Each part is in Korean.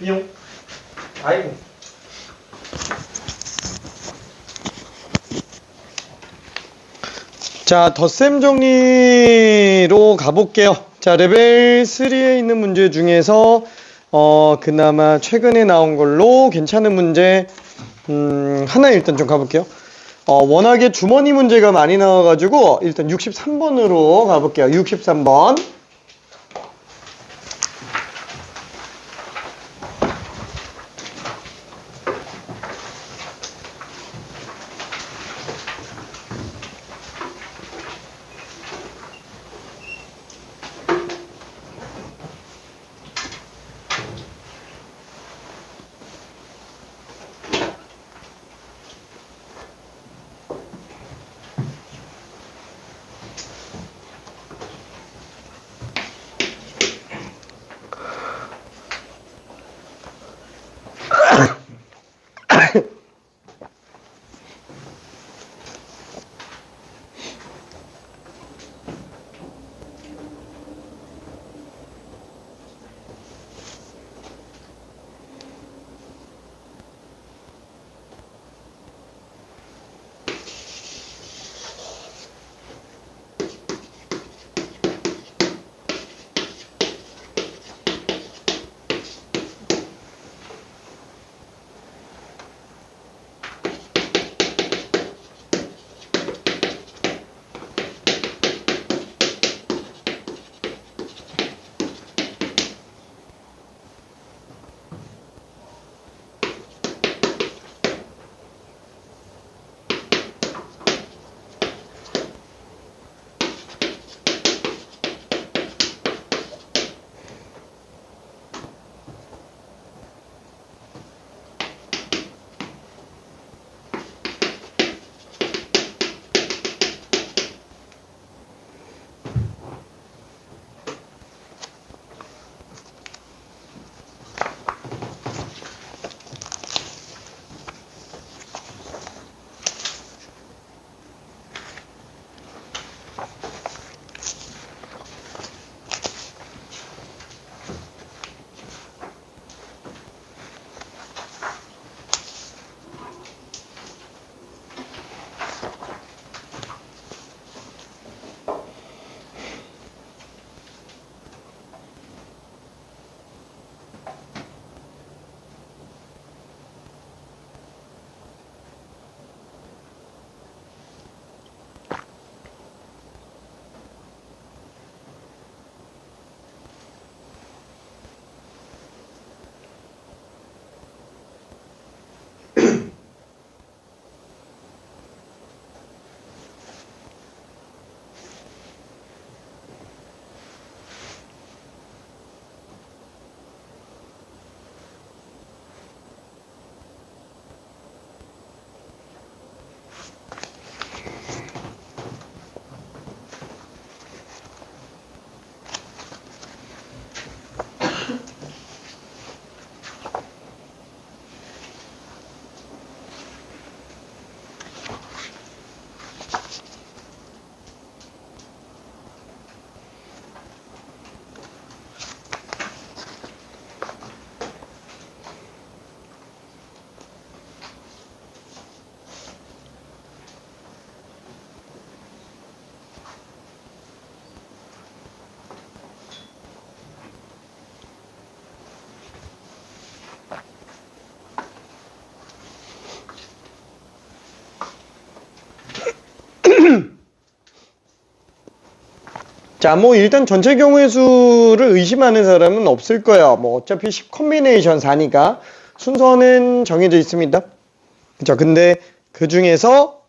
뿅. 아이고. 자, 덧셈 정리로 가볼게요. 자, 레벨 3에 있는 문제 중에서 그나마 최근에 나온 걸로 괜찮은 문제 하나 일단 좀 가볼게요. 워낙에 주머니 문제가 많이 나와가지고 일단 63번으로 가볼게요. 63번. 자, 뭐 일단 전체 경우의 수를 의심하는 사람은 없을 거야. 뭐 어차피 10 콤비네이션 4니까 순서는 정해져 있습니다. 그쵸? 근데 그 중에서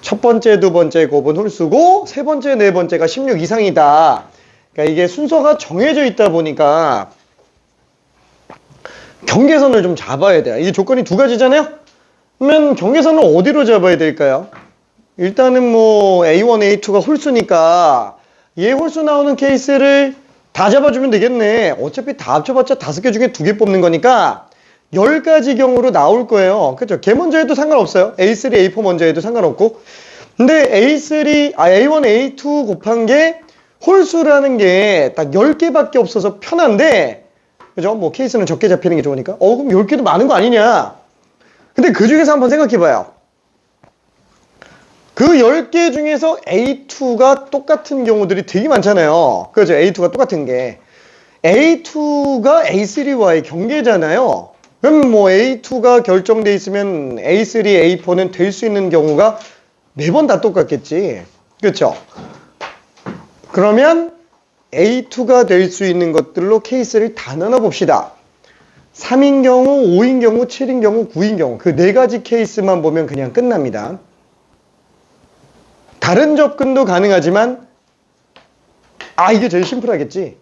첫 번째, 두 번째 곱은 홀수고 세 번째, 네 번째가 16 이상이다. 그러니까 이게 순서가 정해져 있다 보니까 경계선을 좀 잡아야 돼요. 이게 조건이 두 가지잖아요. 그러면 경계선을 어디로 잡아야 될까요? 일단은 뭐 A1, A2가 홀수니까 얘 홀수 나오는 케이스를 다 잡아주면 되겠네. 어차피 다 합쳐봤자 5개 중에 2개 뽑는 거니까 10가지 경우로 나올 거예요. 그죠? 걔 먼저 해도 상관없어요. A3, A4 먼저 해도 상관없고. 근데 A1, A2 곱한 게 홀수라는 게 딱 10개밖에 없어서 편한데, 그죠? 뭐 케이스는 적게 잡히는 게 좋으니까. 그럼 10개도 많은 거 아니냐? 근데 그 중에서 한번 생각해 봐요. 그 10개 중에서 A2가 똑같은 경우들이 되게 많잖아요. 그죠? A2가 똑같은 게. A2가 A3와의 경계잖아요. 그럼 뭐 A2가 결정돼 있으면 A3, A4는 될 수 있는 경우가 매번 다 똑같겠지. 그렇죠? 그러면 A2가 될 수 있는 것들로 케이스를 다 나눠 봅시다. 3인 경우, 5인 경우, 7인 경우, 9인 경우 그 네 가지 케이스만 보면 그냥 끝납니다. 다른 접근도 가능하지만 이게 제일 심플하겠지.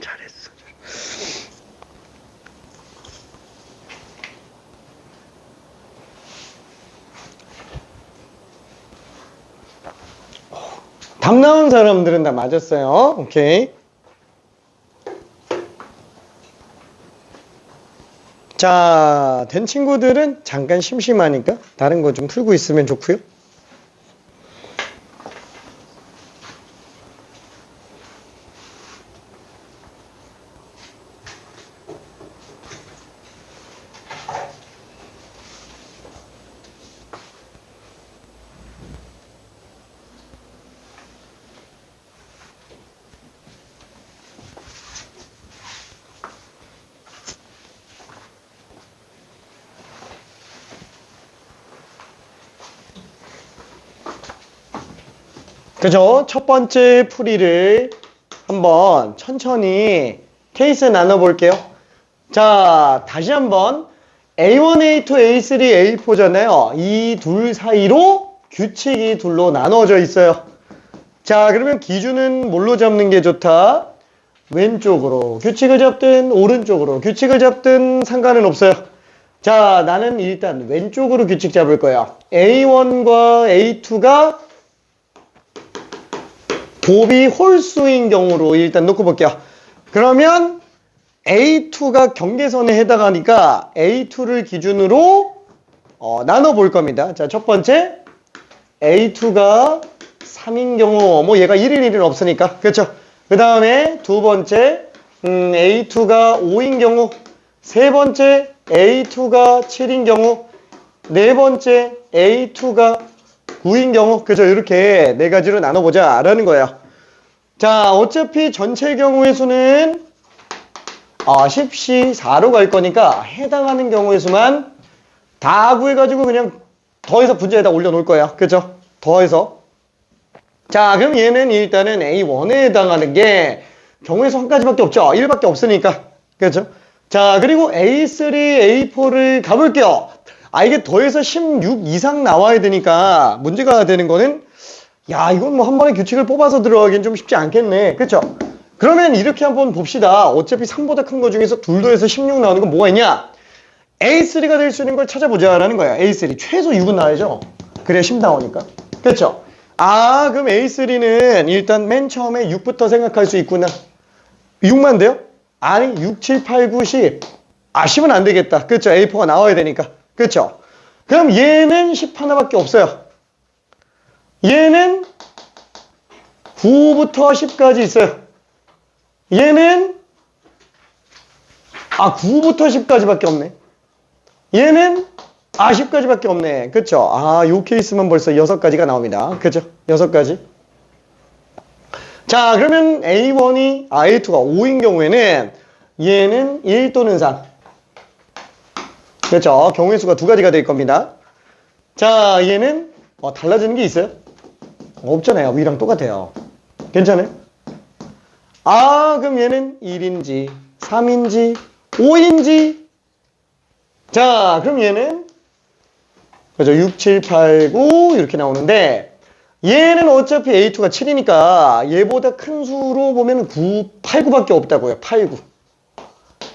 잘했어. 답 나온 사람들은 다 맞았어요. 오케이. 자, 된 친구들은 잠깐 심심하니까 다른 거 좀 풀고 있으면 좋고요. 그죠? 첫 번째 풀이를 한번 천천히 케이스 나눠볼게요. 자, 다시 한번 A1, A2, A3, A4잖아요. 이 둘 사이로 규칙이 둘로 나눠져 있어요. 자, 그러면 기준은 뭘로 잡는 게 좋다? 왼쪽으로 규칙을 잡든 오른쪽으로 규칙을 잡든 상관은 없어요. 자, 나는 일단 왼쪽으로 규칙 잡을 거야. A1과 A2가 곱이 홀수인 경우로 일단 놓고 볼게요. 그러면 A2가 경계선에 해당하니까 A2를 기준으로 나눠 볼 겁니다. 자, 첫 번째 A2가 3인 경우 뭐 얘가 1인 1은 없으니까 그렇죠. 그 다음에 두 번째 A2가 5인 경우, 세 번째 A2가 7인 경우, 네 번째 A2가 9인 경우, 그죠? 이렇게 네 가지로 나눠보자 라는 거예요. 자, 어차피 전체 경우의 수는 10시 4로 갈 거니까 해당하는 경우의 수만 다 구해가지고 그냥 더해서 분자에다 올려놓을 거예요. 그죠? 더해서. 자, 그럼 얘는 일단은 A1에 해당하는 게 경우의 수 한 가지밖에 없죠. 1밖에 없으니까. 그죠? 자, 그리고 A3, A4를 가볼게요. 이게 더해서 16 이상 나와야 되니까 문제가 되는 거는 이건 뭐 한 번에 규칙을 뽑아서 들어가긴 좀 쉽지 않겠네. 그쵸? 그러면 이렇게 한번 봅시다. 어차피 3보다 큰 거 중에서 둘 더해서 16 나오는 건 뭐가 있냐? A3가 될 수 있는 걸 찾아보자라는 거야. A3. 최소 6은 나와야죠. 그래야 10 나오니까. 그쵸? 그럼 A3는 일단 맨 처음에 6부터 생각할 수 있구나. 6만 돼요? 아니, 6, 7, 8, 9, 10. 10은 안 되겠다. 그쵸? A4가 나와야 되니까. 그쵸? 그럼 얘는 10 하나밖에 없어요. 얘는 9부터 10까지 있어요. 얘는 9부터 10까지밖에 없네. 얘는 10까지밖에 없네. 그쵸? 요 케이스만 벌써 6가지가 나옵니다. 그죠? 6가지. 자, 그러면 A1이, A2가 5인 경우에는 얘는 1 또는 3. 그렇죠. 경우의 수가 두 가지가 될 겁니다. 자, 얘는 달라지는 게 있어요? 없잖아요. 위랑 똑같아요. 괜찮아요? 아, 그럼 얘는 1인지, 3인지, 5인지. 자, 그럼 얘는 그죠? 6, 7, 8, 9 이렇게 나오는데 얘는 어차피 A2가 7이니까 얘보다 큰 수로 보면 9, 8, 9밖에 없다고요. 8, 9.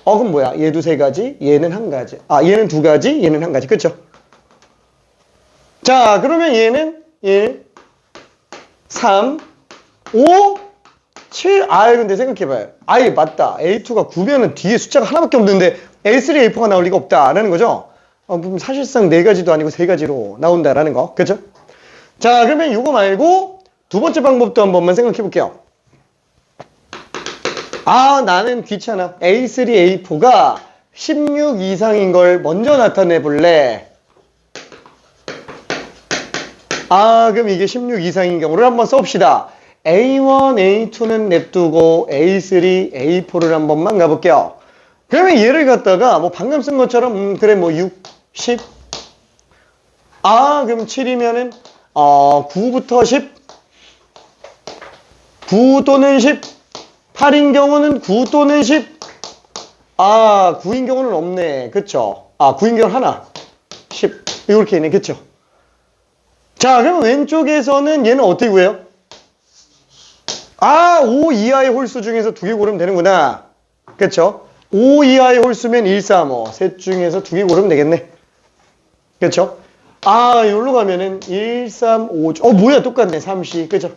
그럼 뭐야? 얘도 세 가지, 얘는 한 가지. 얘는 두 가지, 얘는 한 가지. 그쵸? 자, 그러면 얘는 1, 3, 5, 7. 근데 생각해봐요. 맞다. A2가 9면은 뒤에 숫자가 하나밖에 없는데 A3, A4가 나올 리가 없다라는 거죠? 그럼 사실상 네 가지도 아니고 세 가지로 나온다라는 거. 그쵸? 자, 그러면 이거 말고 두 번째 방법도 한 번만 생각해 볼게요. 나는 귀찮아. A3, A4가 16 이상인 걸 먼저 나타내 볼래. 그럼 이게 16 이상인 경우를 한번 써봅시다. A1, A2는 냅두고 A3, A4를 한 번만 가볼게요. 그러면 얘를 갖다가 뭐 방금 쓴 것처럼 그래 뭐 6, 10. 그럼 7이면은 9부터 10. 9 또는 10. 8인 경우는 9 또는 10. 9인 경우는 없네. 그쵸? 9인 경우는 하나. 10. 이렇게 있네. 그쵸? 자, 그럼 왼쪽에서는 얘는 어떻게 구해요? 5 이하의 홀수 중에서 두 개 고르면 되는구나. 그쵸? 5 이하의 홀수면 1, 3, 5. 셋 중에서 두 개 고르면 되겠네. 그쵸? 여기로 가면은 1, 3, 5. 뭐야? 똑같네. 30. 그쵸?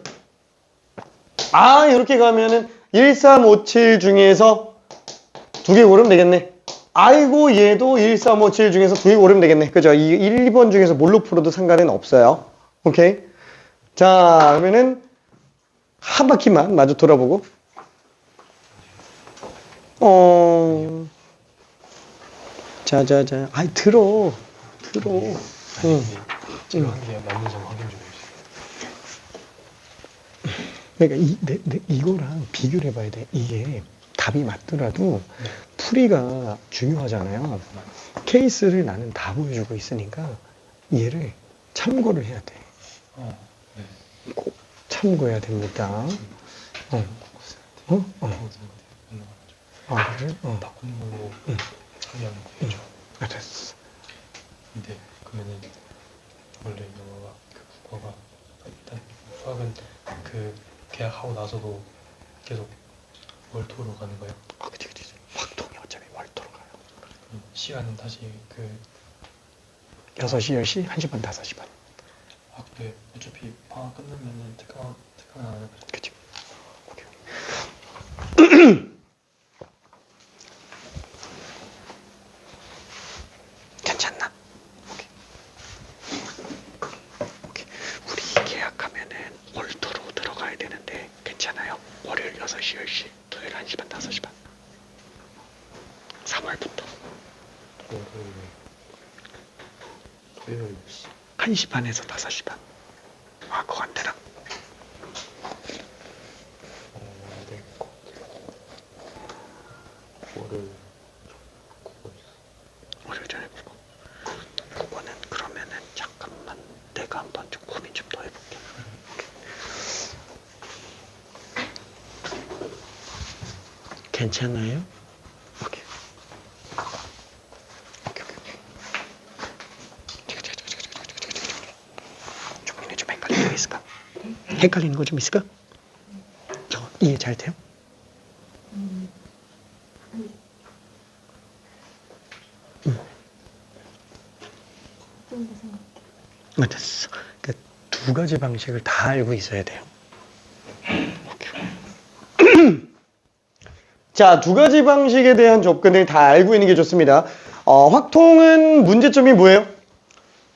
이렇게 가면은 1, 3, 5, 7 중에서 두 개 고르면 되겠네. 아이고, 얘도 1, 3, 5, 7 중에서 두 개 고르면 되겠네. 그죠? 이 1, 2번 중에서 뭘로 풀어도 상관은 없어요. 오케이? 자, 그러면은 한 바퀴만 마저 돌아보고. 자자자. 들어. 응. 제가 한 게 맞는 점 확인 좀 해주세요. 그러니까 이거랑 비교를 해봐야 돼. 이게 답이 맞더라도 풀이가 중요하잖아요. 케이스를 나는 다 보여주고 있으니까 얘를 참고를 해야 돼. 네. 꼭 참고해야 됩니다. 그래? 바꾸는 걸로 처리하면 되죠. 됐어. 근데 그러면은 원래 영어가 국어가 일단 수학은 계약하고 나서도 계속 월토로 가는 거예요? 그치. 확통이 어차피 월토로 가요. 시간은 다시 6시, 10시, 1시 반, 5시 반. 네. 어차피 방학 끝나면은 특강 안 하는 거죠? 그치. 괜찮나? 오케이. 우리 계약하면은 월토로 들어가야 되는데 괜찮아요? 월요일 6시, 10시, 토요일 1시 반, 5시 반. 3월부터. 토요일 1시 반에서 5시 반. 그거 안 되나? 네. 월요일 전에 그거는 그러면은 잠깐만 내가 한번 좀 고민 좀 더 해볼게. 괜찮아요? 오케이. 좀 헷갈리는 거 있을까? 헷갈리는 거 좀 있을까? 이해 잘 돼요? 됐어. 두 가지 방식을 다 알고 있어야 돼요. 자, 두 가지 방식에 대한 접근을 다 알고 있는 게 좋습니다. 확통은 문제점이 뭐예요?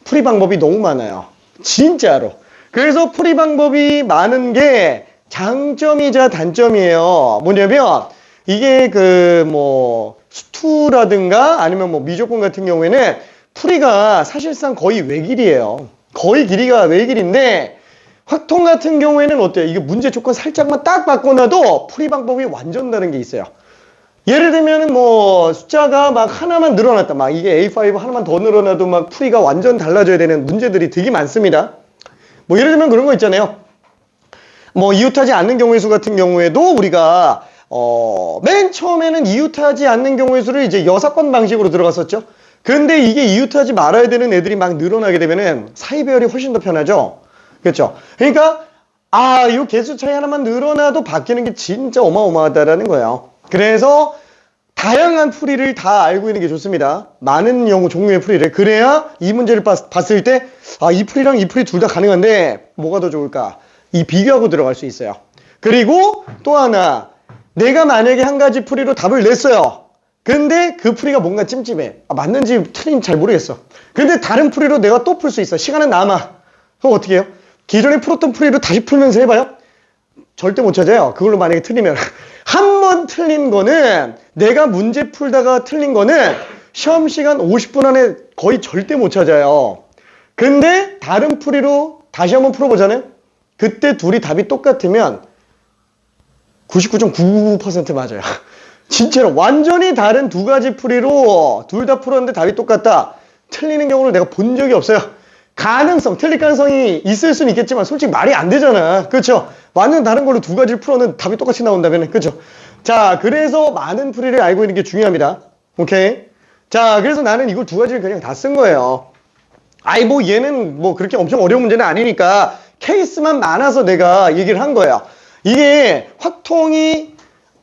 풀이 방법이 너무 많아요. 진짜로. 그래서 풀이 방법이 많은 게 장점이자 단점이에요. 뭐냐면 이게 수투라든가 아니면 미조건 같은 경우에는 풀이가 사실상 거의 외길이에요. 거의 길이가 외길인데 확통 같은 경우에는 어때요? 이게 문제 조건 살짝만 딱 바꿔놔도 풀이 방법이 완전 다른 게 있어요. 예를 들면은 뭐 숫자가 막 하나만 늘어났다. 막 이게 A5 하나만 더 늘어나도 막 풀이가 완전 달라져야 되는 문제들이 되게 많습니다. 뭐 예를 들면 그런 거 있잖아요. 뭐 이웃하지 않는 경우의 수 같은 경우에도 우리가 맨 처음에는 이웃하지 않는 경우의 수를 이제 여사건 방식으로 들어갔었죠. 근데 이게 이웃하지 말아야 되는 애들이 막 늘어나게 되면은 사이 배열이 훨씬 더 편하죠. 그렇죠? 그러니까 이 개수 차이 하나만 늘어나도 바뀌는 게 진짜 어마어마하다라는 거예요. 그래서 다양한 풀이를 다 알고 있는 게 좋습니다. 많은 종류의 풀이를. 그래야 이 문제를 봤을 때 이 풀이랑 이 풀이 둘 다 가능한데 뭐가 더 좋을까? 이 비교하고 들어갈 수 있어요. 그리고 또 하나, 내가 만약에 한 가지 풀이로 답을 냈어요. 근데 그 풀이가 뭔가 찜찜해. 맞는지 틀린지 잘 모르겠어. 근데 다른 풀이로 내가 또 풀 수 있어. 시간은 남아. 그럼 어떻게 해요? 기존에 풀었던 풀이로 다시 풀면서 해봐요? 절대 못 찾아요. 그걸로 만약에 틀리면. 한 번 틀린 거는, 내가 문제 풀다가 틀린 거는 시험 시간 50분 안에 거의 절대 못 찾아요. 근데 다른 풀이로 다시 한번 풀어보잖아요? 그때 둘이 답이 똑같으면 99.99% 맞아요. 진짜로 완전히 다른 두 가지 풀이로 둘 다 풀었는데 답이 똑같다. 틀리는 경우를 내가 본 적이 없어요. 틀릴 가능성이 있을 수는 있겠지만 솔직히 말이 안 되잖아. 그렇죠? 완전 다른 걸로 두 가지를 풀었는데 답이 똑같이 나온다면, 그렇죠? 자, 그래서 많은 풀이를 알고 있는 게 중요합니다. 오케이? 자, 그래서 나는 이걸 두 가지를 그냥 다 쓴 거예요. 뭐 얘는 뭐 그렇게 엄청 어려운 문제는 아니니까 케이스만 많아서 내가 얘기를 한 거예요. 이게 확통이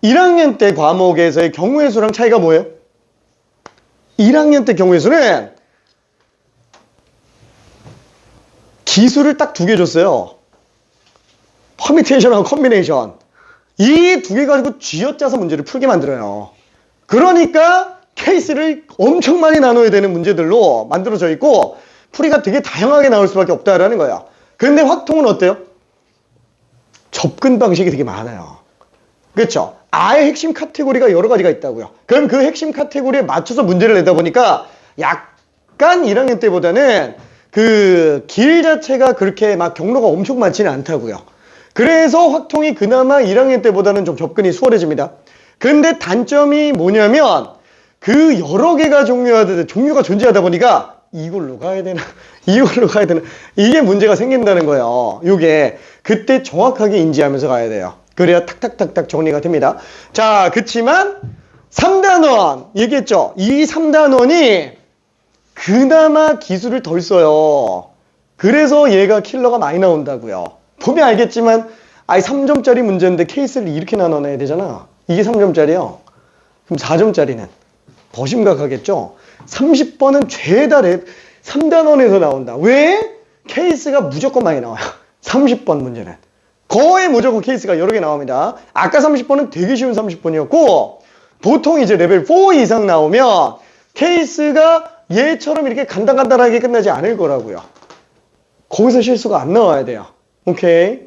1학년 때 과목에서의 경우의 수랑 차이가 뭐예요? 1학년 때 경우의 수는 기술을 딱 두 개 줬어요. 퍼미테이션하고 컨비네이션. 이 두 개 가지고 쥐어짜서 문제를 풀게 만들어요. 그러니까 케이스를 엄청 많이 나눠야 되는 문제들로 만들어져 있고 풀이가 되게 다양하게 나올 수밖에 없다라는 거예요. 근데 확통은 어때요? 접근 방식이 되게 많아요. 그렇죠? 아예 핵심 카테고리가 여러 가지가 있다고요. 그럼 그 핵심 카테고리에 맞춰서 문제를 내다 보니까 약간 1학년 때보다는 그 길 자체가 그렇게 막 경로가 엄청 많지는 않다고요. 그래서 확통이 그나마 1학년 때보다는 좀 접근이 수월해집니다. 근데 단점이 뭐냐면 그 여러 개가 종류가 존재하다 보니까 이걸로 가야 되나 이걸로 가야 되나 이게 문제가 생긴다는 거예요. 이게 그때 정확하게 인지하면서 가야 돼요. 그래야 탁탁탁탁 정리가 됩니다. 자, 그치만 3단원 얘기했죠. 이 3단원이 그나마 기술을 덜 써요. 그래서 얘가 킬러가 많이 나온다고요. 보면 알겠지만 3점짜리 문제인데 케이스를 이렇게 나눠내야 되잖아. 이게 3점짜리요. 그럼 4점짜리는 더 심각하겠죠. 30번은 죄다 3단원에서 나온다. 왜? 케이스가 무조건 많이 나와요. 30번 문제는 거의 무조건 케이스가 여러 개 나옵니다. 아까 30번은 되게 쉬운 30번이었고 보통 이제 레벨 4 이상 나오면 케이스가 얘처럼 이렇게 간단간단하게 끝나지 않을 거라고요. 거기서 실수가 안 나와야 돼요. 오케이?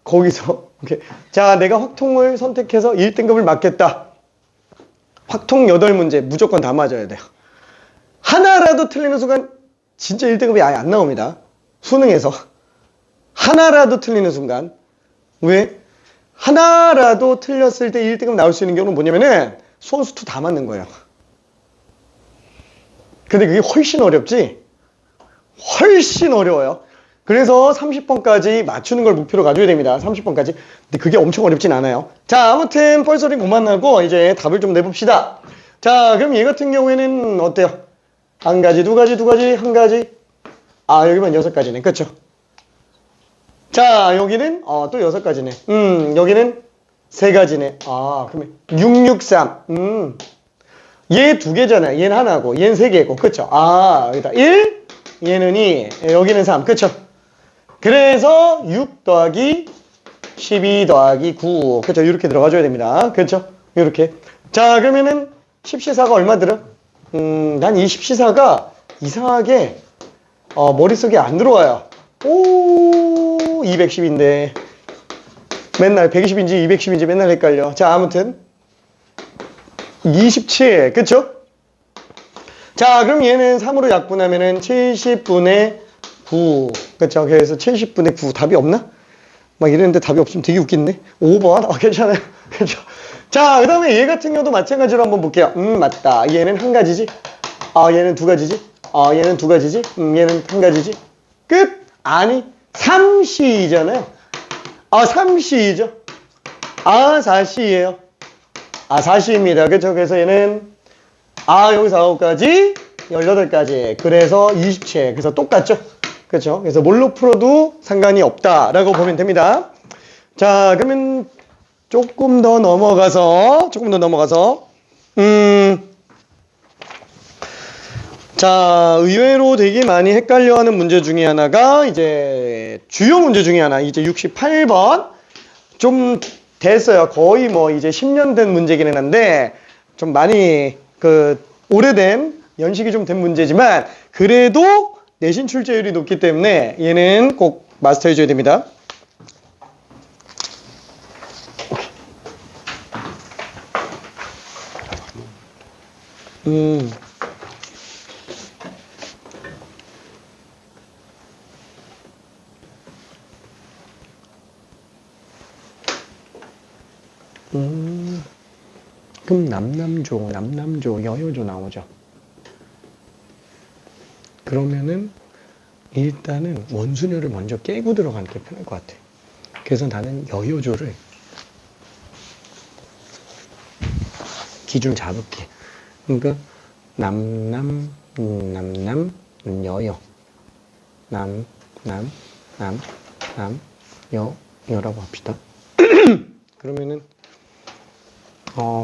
거기서 오케이. 자, 내가 확통을 선택해서 1등급을 맞겠다. 확통 8문제 무조건 다 맞아야 돼요. 하나라도 틀리는 순간 진짜 1등급이 아예 안 나옵니다. 수능에서 하나라도 틀리는 순간. 왜? 하나라도 틀렸을 때 1등급 나올 수 있는 경우는 뭐냐면은 소수투 다 맞는 거예요. 근데 그게 훨씬 어렵지? 훨씬 어려워요. 그래서 30번까지 맞추는 걸 목표로 가져야 됩니다. 30번까지. 근데 그게 엄청 어렵진 않아요. 자, 아무튼 뻘소리 그만하고 이제 답을 좀 내봅시다. 자, 그럼 얘 같은 경우에는 어때요? 한 가지, 두 가지, 두 가지, 한 가지. 여기만 6가지네. 그쵸? 자, 여기는 또 6가지네. 여기는 3가지네. 그러면 6, 6, 3. 얘 2개잖아요. 얘는 하나고, 얘는 3개고. 그쵸? 여기다 1, 얘는 2, 여기는 3. 그쵸? 그래서 6 더하기 12 더하기 9. 그쵸? 이렇게 들어가줘야 됩니다. 그쵸? 이렇게. 자, 그러면은 10시사가 얼마 들어? 난 이 10시사가 이상하게 머릿속에 안 들어와요. 210인데 맨날 120인지 210인지 맨날 헷갈려. 자, 아무튼 27. 그쵸? 자, 그럼 얘는 3으로 약분하면은 70분의 9. 그쵸? 그래서 70분의 9. 답이 없나? 막 이랬는데 답이 없으면 되게 웃긴데? 5번? 괜찮아요. 그렇죠. 자, 그 다음에 얘 같은 경우도 마찬가지로 한번 볼게요. 맞다. 얘는 한 가지지. 얘는 두 가지지. 얘는 두 가지지. 얘는 한 가지지. 끝? 아니, 3C잖아요. 3C죠. 4C예요. 4C입니다. 그쵸? 그래서 얘는 여기서 9가지, 18가지. 그래서 20채. 그래서 똑같죠? 그쵸? 그래서 뭘로 풀어도 상관이 없다라고 보면 됩니다. 자, 그러면 조금 더 넘어가서, 자, 의외로 되게 많이 헷갈려 하는 문제 중에 하나가 이제 주요 문제 중에 하나, 이제 68번. 좀 됐어요. 거의 뭐 이제 10년 된 문제기는 한데, 좀 많이 오래된, 연식이 좀 된 문제지만, 그래도 내신 출제율이 높기 때문에 얘는 꼭 마스터해줘야 됩니다. 그럼 남남조, 여여조 나오죠. 그러면은 일단은 원순열을 먼저 깨고 들어가는 게 편할 것 같아. 그래서 나는 여여조를 기준 잡을게. 그러니까 남남, 여여, 남, 여라고 합시다. 그러면은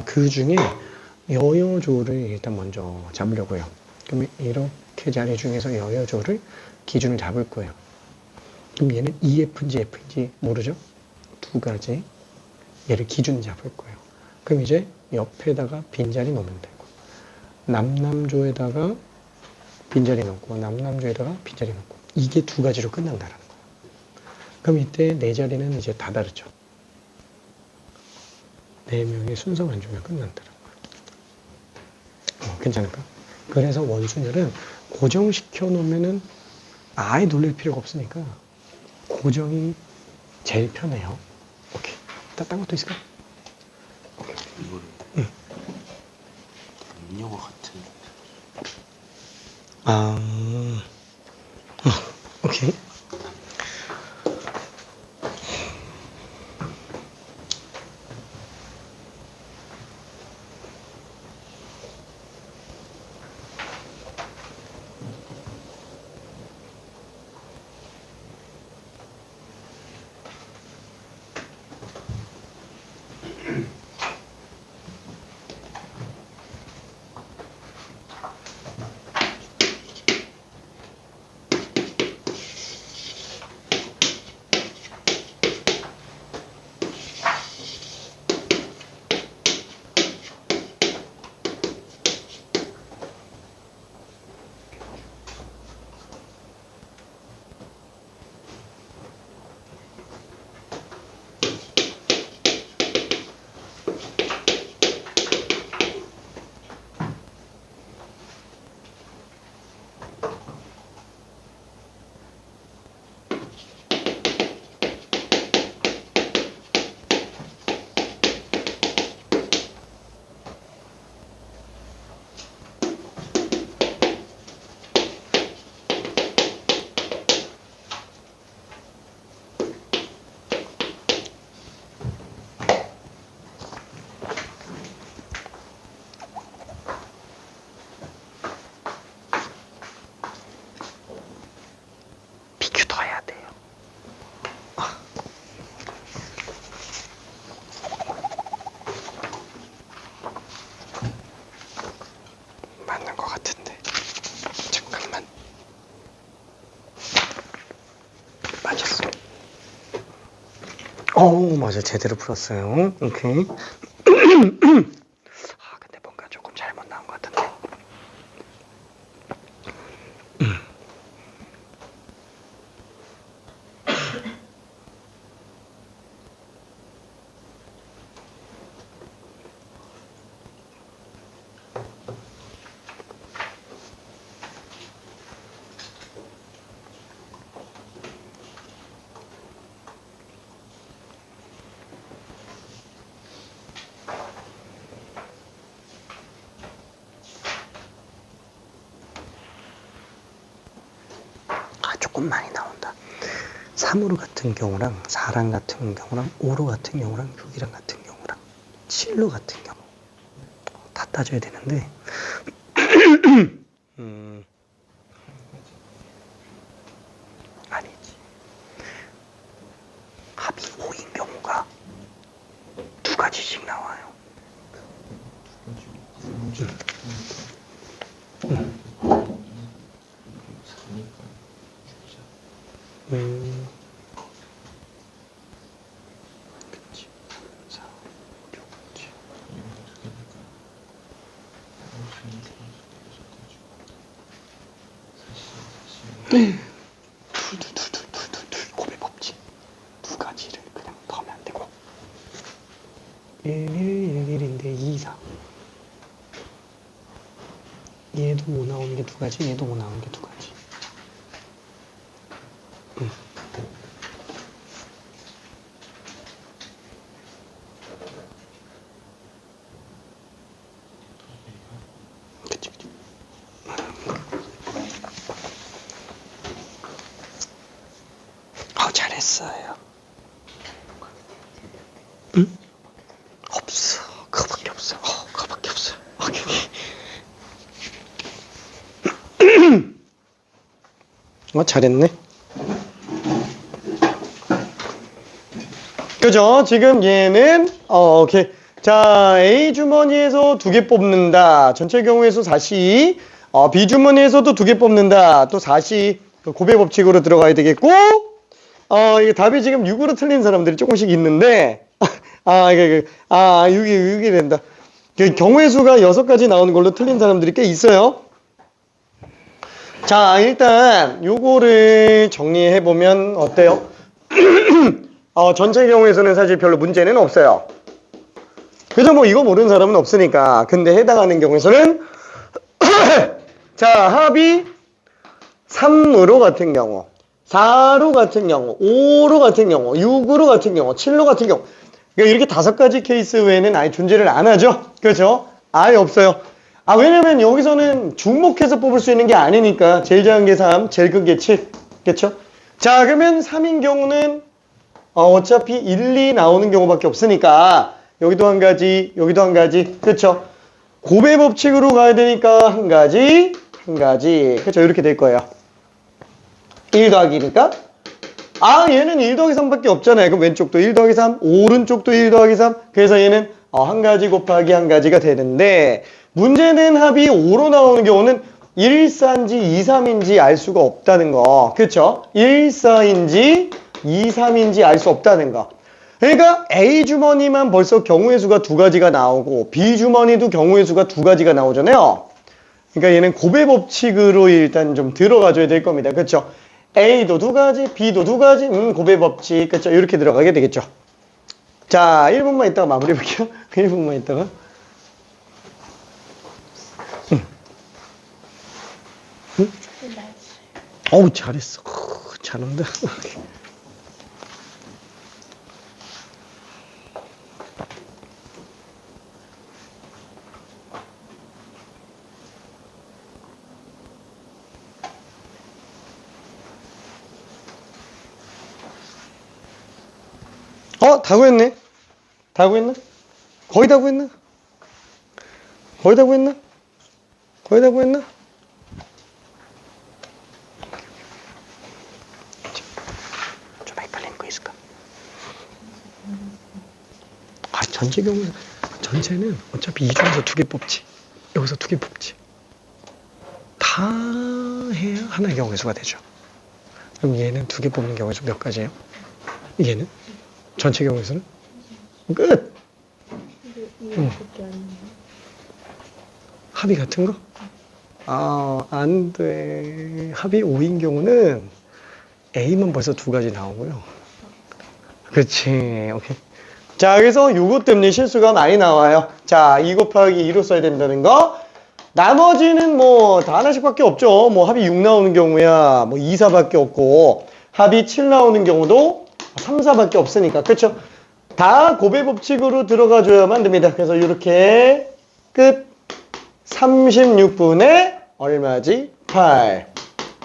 그 중에 여여조를 일단 먼저 잡으려고 해요. 그러면 이렇게 자리 중에서 여여조를 기준을 잡을 거예요. 그럼 얘는 EF인지 F인지 모르죠? 두 가지. 얘를 기준 잡을 거예요. 그럼 이제 옆에다가 빈자리 넣으면 되고, 남남조에다가 빈자리 넣고, 남남조에다가 빈자리 넣고, 이게 두 가지로 끝난다라는 거예요. 그럼 이때 네 자리는 이제 다 다르죠. 네 명의 순서만 주면 끝난다는 거예요. 괜찮을까? 그래서 원순열은 고정시켜 놓으면은 아예 놀랄 필요가 없으니까 고정이 제일 편해요. 오케이. 딴 것도 있을까? 이거를 음료와 같은 오케이. 맞아. 제대로 풀었어요. 오케이. 근데 뭔가 조금 잘못 나온 것 같은데. 조금 많이 나온다. 3으로 같은 경우랑 4랑 같은 경우랑 5로 같은 경우랑 6이랑 같은 경우랑 7로 같은 경우 다 따져야 되는데 아니지. 합이 5인 경우가 두 가지씩 나와요. 그치. 4, 6, 7. 둘 곱의 법칙 두 가지를 그냥 더하면 안 되고 1, 1인데 2, 4 얘도 5 나오는 게 두 가지 얘도 5 나오는 게 두 가지 그치. 잘했어요. 응? 없어. 그거밖에 없어. 그거밖에 없어. 오케이. 잘했네. 그죠? 지금 얘는 오케이. 자, A 주머니에서 2개 뽑는다. 전체 경우의 수 4시. B 주머니에서도 2개 뽑는다. 또 4시. 곱의 법칙으로 들어가야 되겠고. 이게 답이 지금 6으로 틀린 사람들이 조금씩 있는데, 6이 된다. 경우의 수가 6가지 나오는 걸로 틀린 사람들이 꽤 있어요. 자, 일단, 요거를 정리해보면 어때요? 전체 경우의 수는 사실 별로 문제는 없어요. 그죠? 뭐, 이거 모르는 사람은 없으니까. 근데 해당하는 경우의 수는, 자, 합이 3으로 같은 경우. 4로 같은 경우, 5로 같은 경우, 6으로 같은 경우, 7로 같은 경우. 그러니까 이렇게 5가지 케이스 외에는 아예 존재를 안 하죠. 그렇죠? 아예 없어요. 왜냐면 여기서는 중복해서 뽑을 수 있는 게 아니니까. 제일 작은 게 3, 제일 큰 게 7. 그렇죠? 자, 그러면 3인 경우는 어차피 1, 2 나오는 경우밖에 없으니까 여기도 한 가지, 여기도 한 가지. 그렇죠? 곱의 법칙으로 가야 되니까 한 가지, 한 가지. 그렇죠? 이렇게 될 거예요. 1 더하기니까 얘는 1 더하기 3밖에 없잖아요. 그럼 왼쪽도 1 더하기 3, 오른쪽도 1 더하기 3. 그래서 얘는 한 가지 곱하기 한 가지가 되는데 문제는 합이 5로 나오는 경우는 1, 4인지 2, 3인지 알 수가 없다는 거. 그렇죠? 1, 4인지 2, 3인지 알 수 없다는 거. 그러니까 A 주머니만 벌써 경우의 수가 2가지가 나오고 B 주머니도 경우의 수가 2가지가 나오잖아요. 그러니까 얘는 곱의 법칙으로 일단 좀 들어가줘야 될 겁니다. 그렇죠? A도 2가지, B도 2가지, 곱의 법칙. 그렇죠? 이렇게 들어가게 되겠죠. 자, 1분만 있다가 마무리해 볼게요. 1분만 있다가. 응? 어우, 잘했어. 잘한다. 다 구했네. 다 구했나? 거의 다 구했나? 거의 다 구했나? 거의 다 구했나? 좀 빨리 읽고 있을까? 전체 경우, 전체는 어차피 이 중에서 2개 뽑지. 여기서 2개 뽑지. 다 해야 하나의 경우의 수가 되죠. 그럼 얘는 2개 뽑는 경우의 수 몇 가지예요? 얘는? 전체 경우의 수는? 끝! 합이 같은 거? 안 돼. 합이 5인 경우는 A만 벌써 2가지 나오고요. 그렇지. 오케이. 자, 그래서 요것 때문에 실수가 많이 나와요. 자, 2 곱하기 2로 써야 된다는 거. 나머지는 뭐 다 하나씩밖에 없죠. 뭐 합이 6 나오는 경우야 뭐 2, 4밖에 없고 합이 7 나오는 경우도 3, 4밖에 없으니까. 그렇죠? 다 곱의 법칙으로 들어가줘야만 됩니다. 그래서 이렇게 끝. 36분의 얼마지? 8.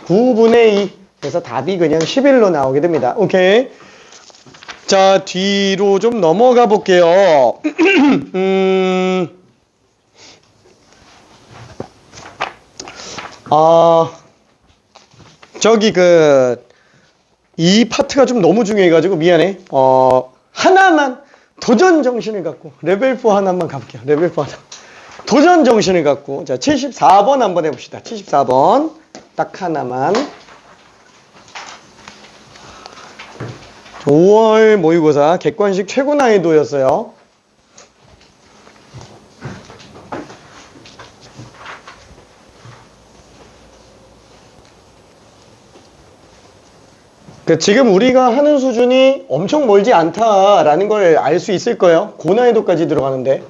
9분의 2. 그래서 답이 그냥 11로 나오게 됩니다. 오케이. 자, 뒤로 좀 넘어가 볼게요. 저기 이 파트가 좀 너무 중요해가지고 미안해. 하나만 도전 정신을 갖고 레벨 4 하나만 가볼게요. 레벨 4 하나. 도전 정신을 갖고 자 74번 한번 해봅시다. 74번 딱 하나만. 5월 모의고사 객관식 최고 난이도였어요. 지금 우리가 하는 수준이 엄청 멀지 않다라는 걸 알 수 있을 거예요. 고난이도까지 들어가는데.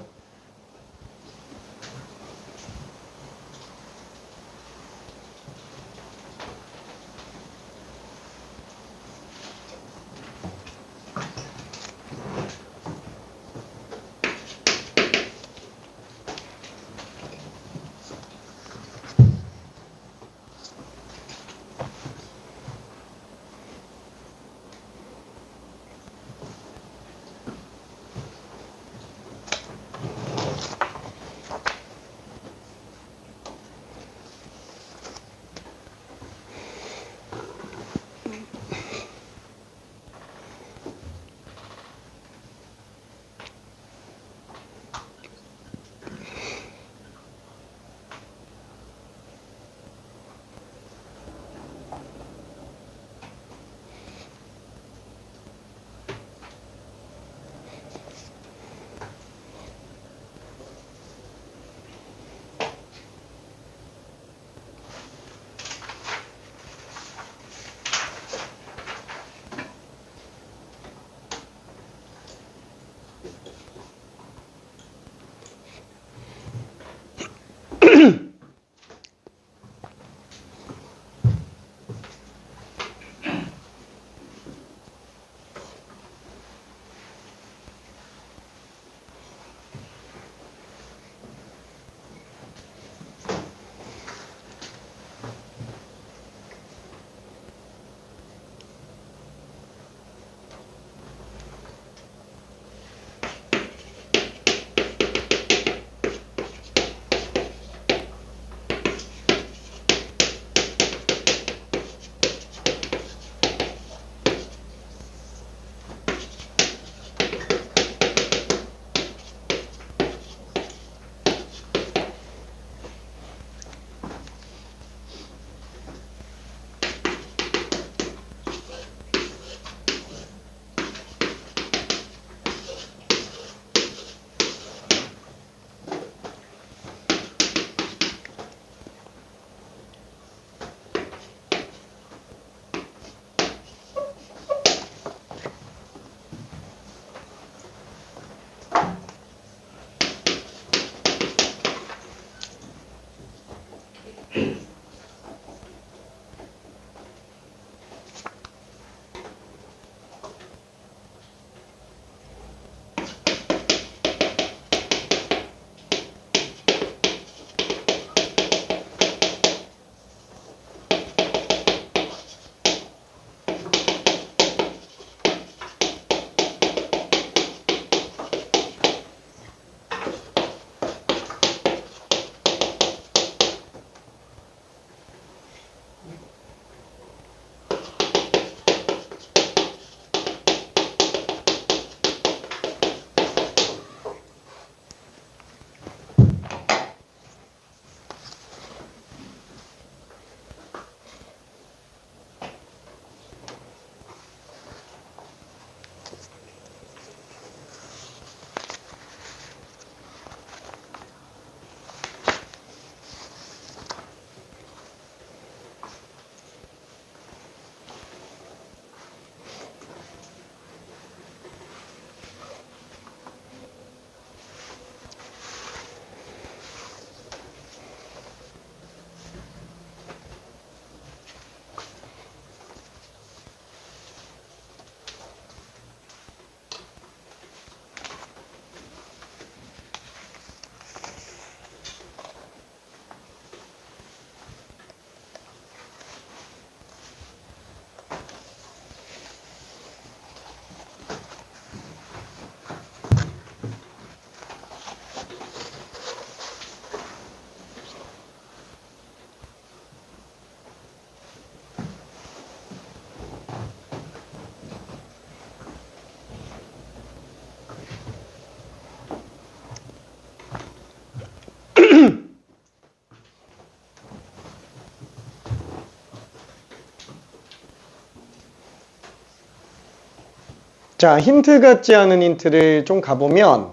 자, 힌트 같지 않은 힌트를 좀 가보면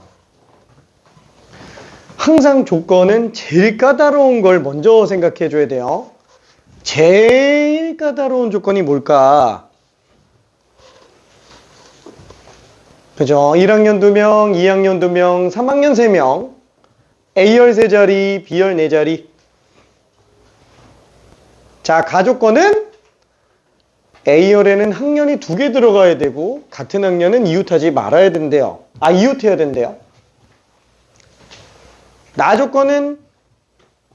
항상 조건은 제일 까다로운 걸 먼저 생각해 줘야 돼요. 제일 까다로운 조건이 뭘까? 그죠? 1학년 2명, 2학년 2명, 3학년 3명, A열 3자리, B열 4자리. 자, 가조건은 A열에는 학년이 2개 들어가야 되고 같은 학년은 이웃하지 말아야 된대요. 이웃해야 된대요. 나조건은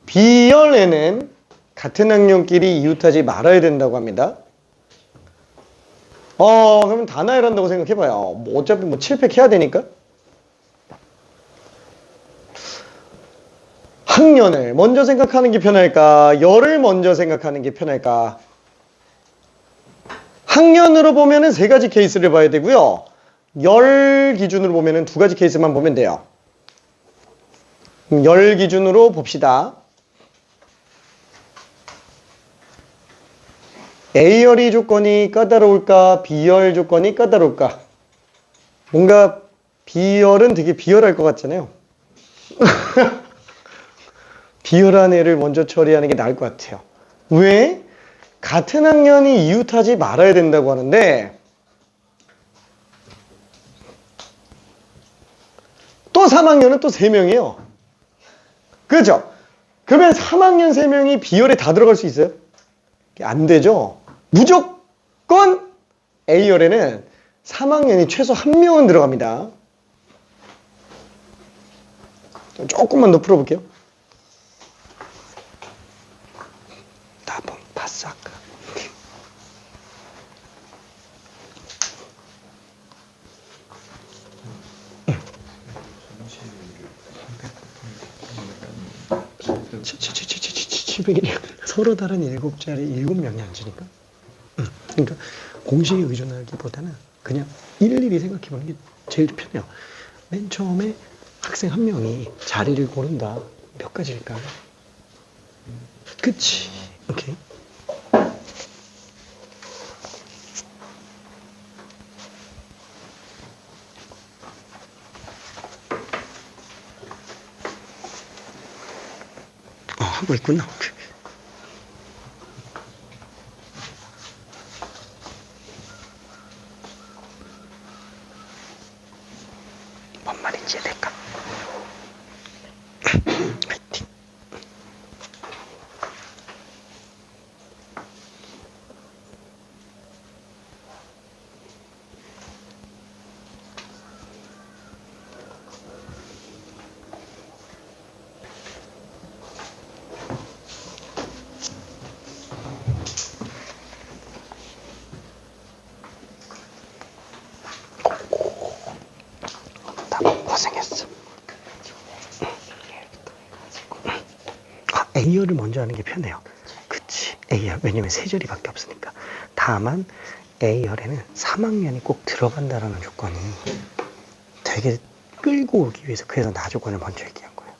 B열에는 같은 학년끼리 이웃하지 말아야 된다고 합니다. 그러면 다 나열한다고 생각해봐요. 뭐 어차피 뭐 7팩 해야 되니까. 학년을 먼저 생각하는 게 편할까? 열을 먼저 생각하는 게 편할까? 학년으로 보면은 3가지 케이스를 봐야 되고요. 열 기준으로 보면은 2가지 케이스만 보면 돼요. 열 기준으로 봅시다. A열이 조건이 까다로울까? B열 조건이 까다로울까? 뭔가 B열은 되게 비열할 것 같잖아요. 비열한 애를 먼저 처리하는 게 나을 것 같아요. 왜? 같은 학년이 이웃하지 말아야 된다고 하는데 또 3학년은 또 3명이에요. 그렇죠? 그러면 3학년 3명이 B열에 다 들어갈 수 있어요? 안 되죠? 무조건 A열에는 3학년이 최소 1명은 들어갑니다. 조금만 더 풀어볼게요. 나봉 바싹. 서로 다른 7자리 7명이 앉으니까. 그러니까 공식에 의존하기보다는 그냥 일일이 생각해보는 게 제일 편해요. 맨 처음에 학생 1명이 자리를 고른다. 몇 가지일까? 그치? 오케이. 하고 있구나. 뭔 말인지 이해될까? 파이팅. 고생했어. A열을 먼저 하는 게 편해요. 그치? A열. 왜냐면 3자리밖에 없으니까. 다만 A열에는 3학년이 꼭 들어간다라는 조건이 되게 끌고 오기 위해서 그래서 나 조건을 먼저 얘기한 거예요.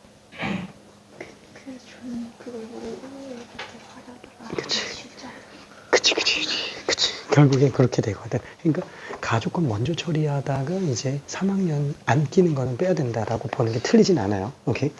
그래서 저는 그걸 모르고 얘기부터 하다가 그치. 그치. 결국엔 그렇게 되거든. 그러니까 가조건 먼저 처리하다가 이제 3학년 안 끼는 거는 빼야 된다라고 보는 게 틀리진 않아요. 오케이?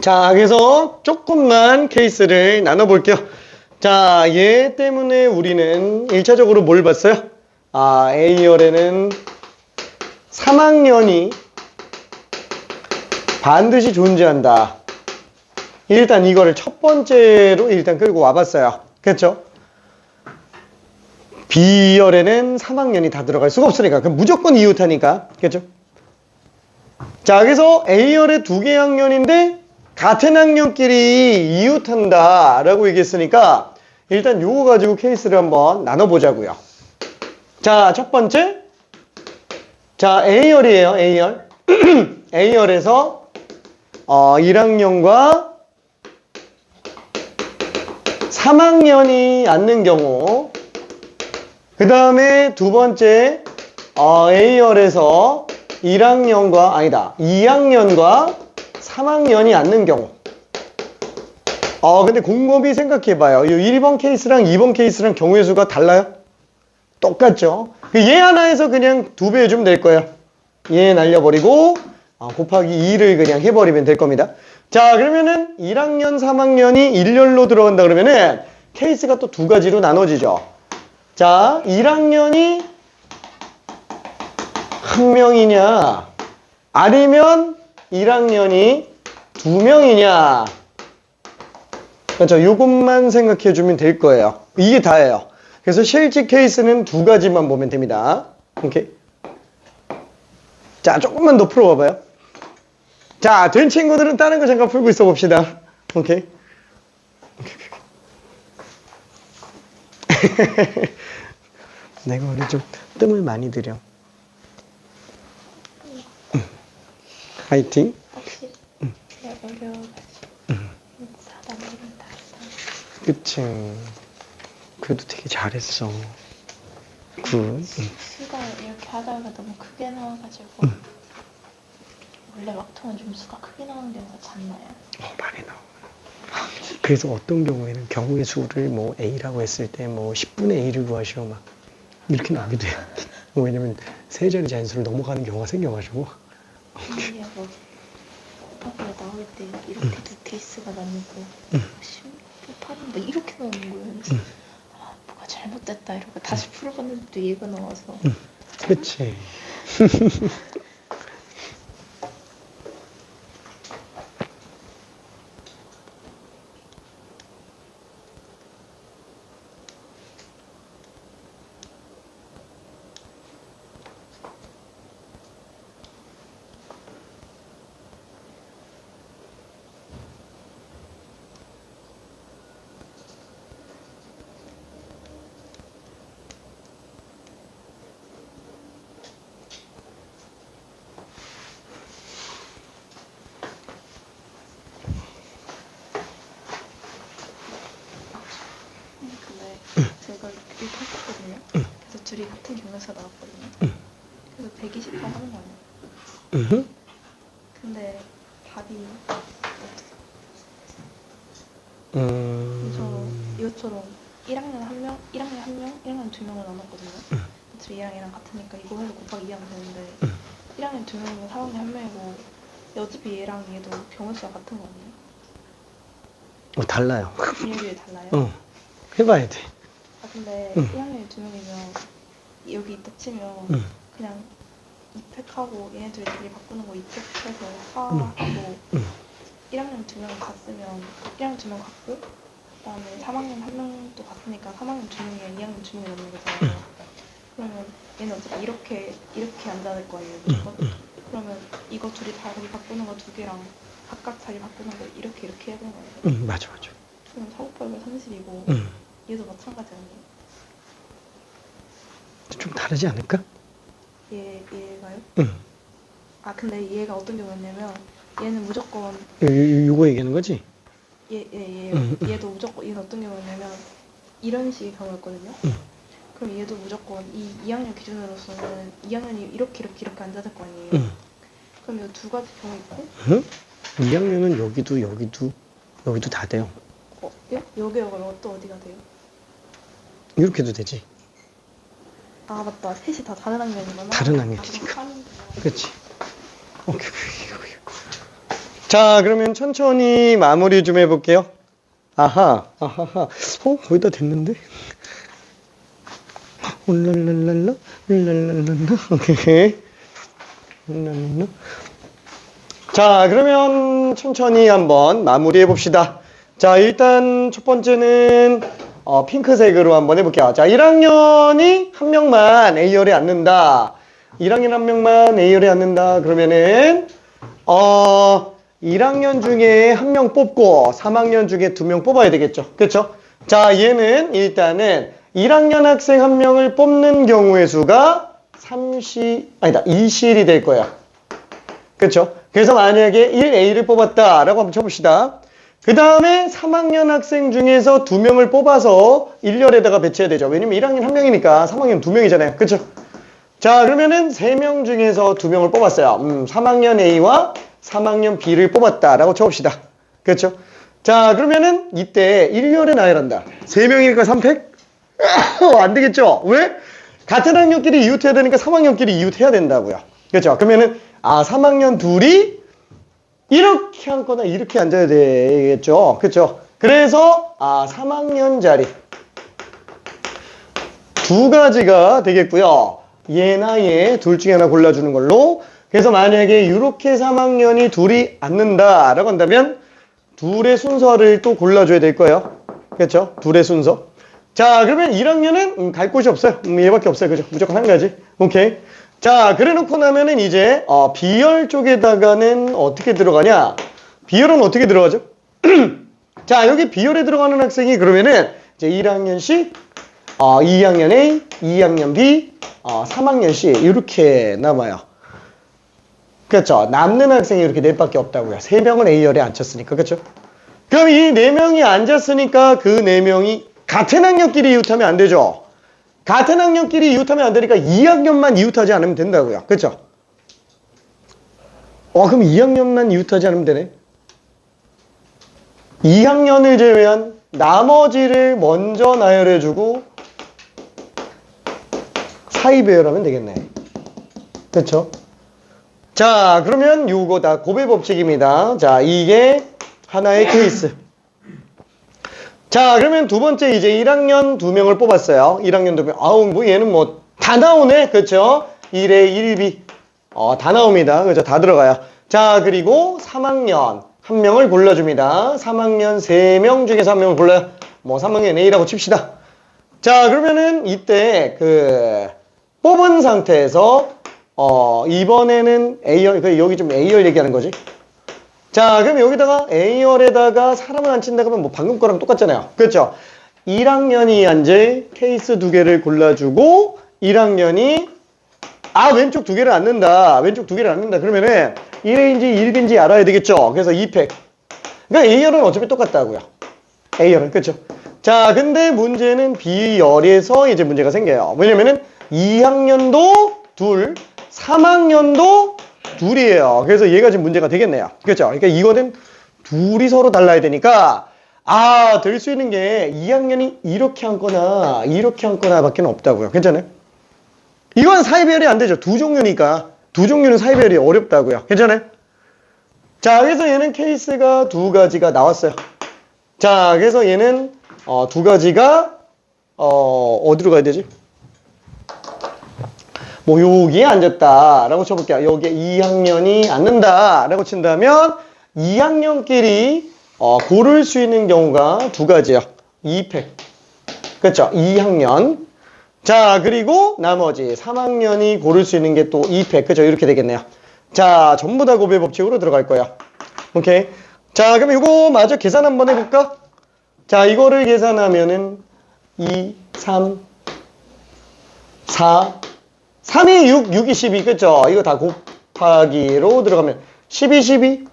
자, 그래서 조금만 케이스를 나눠볼게요. 자, 얘 때문에 우리는 1차적으로 뭘 봤어요? A열에는 3학년이 반드시 존재한다. 일단 이거를 첫 번째로 일단 끌고 와봤어요. 그렇죠? B열에는 3학년이 다 들어갈 수가 없으니까. 그럼 무조건 이웃하니까. 그렇죠? 자, 그래서 A열에 두 개 학년인데 같은 학년끼리 이웃한다 라고 얘기했으니까 일단 요거 가지고 케이스를 한번 나눠보자고요. 자, 첫 번째. 자, A열이에요. A열. A열에서 1학년과 3학년이 앉는 경우, 그 다음에 두 번째 A열에서 1학년과 아니다 2학년과 3학년이 앉는 경우. 근데 곰곰이 생각해봐요. 이 1번 케이스랑 2번 케이스랑 경우의 수가 달라요? 똑같죠? 얘 하나에서 그냥 2배 해주면 될 거예요. 얘 날려버리고 곱하기 2를 그냥 해버리면 될 겁니다. 자, 그러면은 1학년, 3학년이 1열로 들어간다 그러면은 케이스가 또 두 가지로 나눠지죠. 자, 1학년이 한 명이냐 아니면 1학년이 두 명이냐. 그렇죠? 요것만 생각해 주면 될 거예요. 이게 다예요. 그래서 실제 케이스는 두 가지만 보면 됩니다. 오케이. 자, 조금만 더 풀어봐봐요. 자, 된 친구들은 다른 거 잠깐 풀고 있어 봅시다. 오케이. 내가 원래 좀 뜸을 많이 들여. 화이팅. 확실히 어려워가지고 사다 모른다. 그치. 그래도 되게 잘했어. 굿. 수가 이렇게 하다가 너무 크게 나와가지고 원래 막통은 좀 수가 크게 나오는 경우가 잦나요? 많이 나와. 그래서 어떤 경우에는 경우의 수를 뭐 A라고 했을 때 뭐 10분의 A를 구하시오 막 이렇게 나오기도 해요. 왜냐면 세 자리 자연수를 넘어가는 경우가 생겨가지고. 이게 뭐 곱하기가 나올 때 이렇게 두 케이스가 나뉘고 18은 뭐 이렇게 나오는 거예요. 그래서 뭐가 잘못됐다 이러고 다시 풀어봤는데 또 얘가 나와서 그치. 근데 제가 이렇게 했거든요. 그래서 둘이 같은 경로에서 나왔거든요. 그래서 120번 하는 거 아니에요? 근데 답이 저 이것처럼 1학년 한 명, 1학년 한 명, 1학년 두 명을 나눴거든요. 둘이 얘랑 얘랑 같으니까 이거 해서 곱하기 2하면 되는데 1학년 두 명이고 3학년 한 명이고 어차피 얘랑 얘도 경우수가 같은 거 아니에요? 달라요. 분열이 달라요? 해봐야 돼. 근데 1학년이 두 명이면 여기 있다 치면 그냥 입획하고 얘네들이 바꾸는 거 입획해서 하고 1학년 두 명 갔으면 1학년 두 명 갔고 그다음에 3학년 한 명도 갔으니까 3학년 두 명이랑 2학년 두 명이 남는 거잖아요. 그러면 얘는 어차피 이렇게 앉아야 될 거 아니에요, 무조건? 그러면 이거 둘이 자리 바꾸는 거 두 개랑 각각 자리 바꾸는 거 이렇게 해야 되는 거 아니에요? 맞아. 그럼 4, 5, 8이 30이고 얘도 마찬가지 아니에요? 좀 다르지 않을까? 얘가요? 근데 얘가 어떤 경우였냐면 얘는 무조건 요거 얘기하는 거지? 얘도 무조건 얘는 어떤 경우였냐면 이런 식의 경우였거든요. 그럼 얘도 무조건 이 2학년 기준으로서는 2학년이 이렇게 앉아야 될 거 아니에요. 그럼 이 두 가지 경우 있고 2학년은 여기도 다 돼요. 여기가 그럼 또 어디가 돼요? 이렇게도 되지. 맞다. 셋이 다 다른 학년이구나. 다른 학년이니까. 그럼 그렇지. 오케이. 자, 그러면 천천히 마무리 좀 해볼게요. 아하하. 거의 다 됐는데? 울랄랄랄라. 오케이. 울랄랄라. 자, 그러면 천천히 한번 마무리해 봅시다. 자, 일단 첫 번째는 핑크색으로 한번 해볼게요. 자, 1학년이 한 명만 A열에 앉는다. 1학년 한 명만 A열에 앉는다. 그러면은 1학년 중에 한 명 뽑고 3학년 중에 2명 뽑아야 되겠죠. 그렇죠? 자, 얘는 일단은 1학년 학생 한 명을 뽑는 경우의 수가 2실이 될 거야. 그렇죠? 그래서 만약에 1A를 뽑았다라고 한번 쳐봅시다. 그 다음에 3학년 학생 중에서 2명을 뽑아서 1열에다가 배치해야 되죠. 왜냐면 1학년 1명이니까 3학년 2명이잖아요. 그렇죠? 자, 그러면은 3명 중에서 2명을 뽑았어요. 3학년 A와 3학년 B를 뽑았다라고 쳐봅시다. 그렇죠? 자, 그러면은 이때 1열에 나야 한다. 3명이니까 3팩? 안 되겠죠? 왜? 같은 학년끼리 이웃해야 되니까 3학년끼리 이웃해야 된다고요. 그렇죠? 그러면은 3학년 둘이 이렇게 앉거나 이렇게 앉아야 되겠죠. 그렇죠? 그래서 3학년 자리 두 가지가 되겠고요. 얘나 얘 둘 중에 하나 골라주는 걸로. 그래서 만약에 이렇게 3학년이 둘이 앉는다라고 한다면 둘의 순서를 또 골라줘야 될 거예요. 그렇죠? 둘의 순서. 자, 그러면 1학년은 갈 곳이 없어요. 얘밖에 없어요. 그죠? 무조건 한 가지. 오케이. 자, 그래 놓고 나면은 이제 B열 쪽에다가는 어떻게 들어가냐? B열은 어떻게 들어가죠? 자, 여기 B열에 들어가는 학생이 그러면은 이제 1학년 C, 2학년 A, 2학년 B, 3학년 C 이렇게 남아요. 그렇죠? 남는 학생이 이렇게 4밖에 없다고요. 3명은 A열에 앉혔으니까. 그렇죠? 그럼 이 4명이 앉았으니까 그 4명이 같은 학년끼리 이웃하면 안 되죠? 같은 학년끼리 이웃하면 안 되니까 2학년만 이웃하지 않으면 된다고요. 그렇죠? 그럼 2학년만 이웃하지 않으면 되네. 2학년을 제외한 나머지를 먼저 나열해주고 사이 배열하면 되겠네. 그렇죠? 자, 그러면 요거 다 고배 법칙입니다. 자, 이게 하나의 케이스. 자, 그러면 두 번째 이제 1학년 2명을 뽑았어요. 1학년 2명. 뭐 얘는 뭐 다 나오네. 그렇죠? 1A, 1B. 다 나옵니다. 그렇죠? 다 들어가요. 자, 그리고 3학년 한 명을 골라줍니다. 3학년 3명 중에서 한 명을 골라요. 뭐 3학년 A라고 칩시다. 자, 그러면은 이때 뽑은 상태에서 이번에는 A열, 여기 좀 A열 얘기하는 거지. 자, 그럼 여기다가 A열에다가 사람을 앉힌다 그러면 뭐 방금 거랑 똑같잖아요. 그렇죠? 1학년이 앉을 케이스 2개를 골라주고 1학년이 왼쪽 2개를 앉는다. 왼쪽 2개를 앉는다. 그러면은 1A인지 1B인지 알아야 되겠죠? 그래서 2팩. 그러니까 A열은 어차피 똑같다고요. A열은. 그렇죠? 자, 근데 문제는 B열에서 이제 문제가 생겨요. 왜냐면은 2학년도 둘, 3학년도 둘이에요. 그래서 얘가 지금 문제가 되겠네요. 그렇죠? 그러니까 이거는 둘이 서로 달라야 되니까 될 수 있는 게 2학년이 이렇게 앉거나 이렇게 앉거나 밖에 없다고요. 괜찮아요? 이건 사이배열이 안 되죠. 두 종류니까. 두 종류는 사이배열이 어렵다고요. 괜찮아요? 자, 그래서 얘는 케이스가 두 가지가 나왔어요. 자, 그래서 얘는 두 가지가 어디로 가야 되지? 뭐 여기에 앉았다라고 쳐볼게요. 여기에 2학년이 앉는다라고 친다면 2학년끼리 고를 수 있는 경우가 두 가지요. 2팩. 그렇죠? 2학년. 자, 그리고 나머지 3학년이 고를 수 있는 게 또 2팩. 그죠? 이렇게 되겠네요. 자, 전부 다 고배 법칙으로 들어갈 거예요. 오케이. 자, 그럼 이거 마저 계산 한번 해볼까? 자, 이거를 계산하면은 2, 3, 4, 3이 6, 6이 12. 그죠? 이거 다 곱하기로 들어가면 12, 12,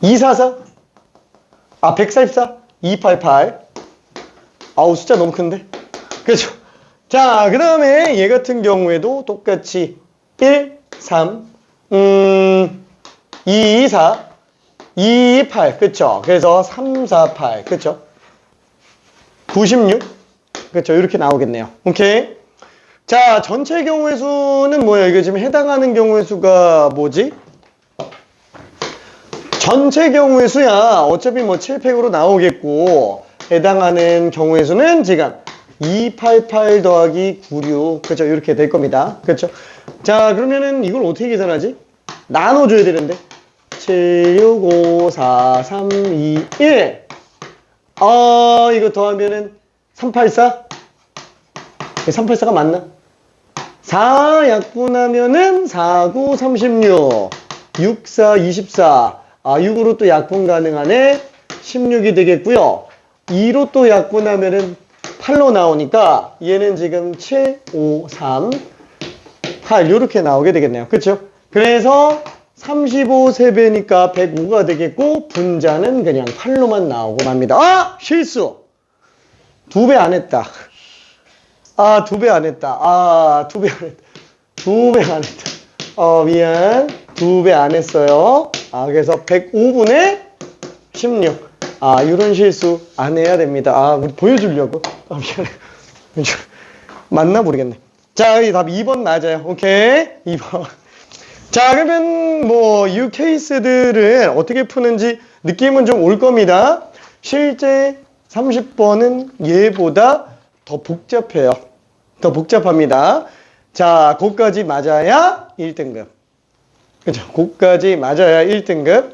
2, 4, 4, 144, 288. 숫자 너무 큰데? 그죠? 자, 그 다음에 얘 같은 경우에도 똑같이 1, 3, 2, 4, 2, 8. 그쵸? 그래서 3, 4, 8. 그쵸? 96. 그쵸? 이렇게 나오겠네요. 오케이. 자, 전체 경우의 수는 뭐예요? 이거 지금 해당하는 경우의 수가 뭐지? 전체 경우의 수야. 어차피 뭐 7팩으로 나오겠고, 해당하는 경우의 수는 지금 288 더하기 96. 그죠? 이렇게 될 겁니다. 그렇죠? 자, 그러면은 이걸 어떻게 계산하지? 나눠줘야 되는데. 7, 6, 5, 4, 3, 2, 1. 이거 더하면은 384? 384가 맞나? 4 약분하면은 4, 9, 36. 6, 4, 24. 6으로 또 약분 가능하네. 16이 되겠고요. 2로 또 약분하면은 8로 나오니까 얘는 지금 7, 5, 3, 8 이렇게 나오게 되겠네요. 그렇죠? 그래서 35 3배니까 105가 되겠고 분자는 그냥 8로만 나오고 맙니다. 실수! 2배 안 했다. 2배 안 했다. 2배 안 했다. 2배 안 했다. 미안. 2배 안 했어요. 그래서 105분의 16. 이런 실수 안 해야 됩니다. 우리 보여주려고. 미안해. 맞나 모르겠네. 자, 이 답 2번 맞아요. 오케이. 2번. 자, 그러면 이 케이스들을 어떻게 푸는지 느낌은 좀 올 겁니다. 실제 30번은 얘보다 더 복잡해요. 더 복잡합니다. 자, 그까지 맞아야 1등급. 그죠? 그까지 맞아야 1등급.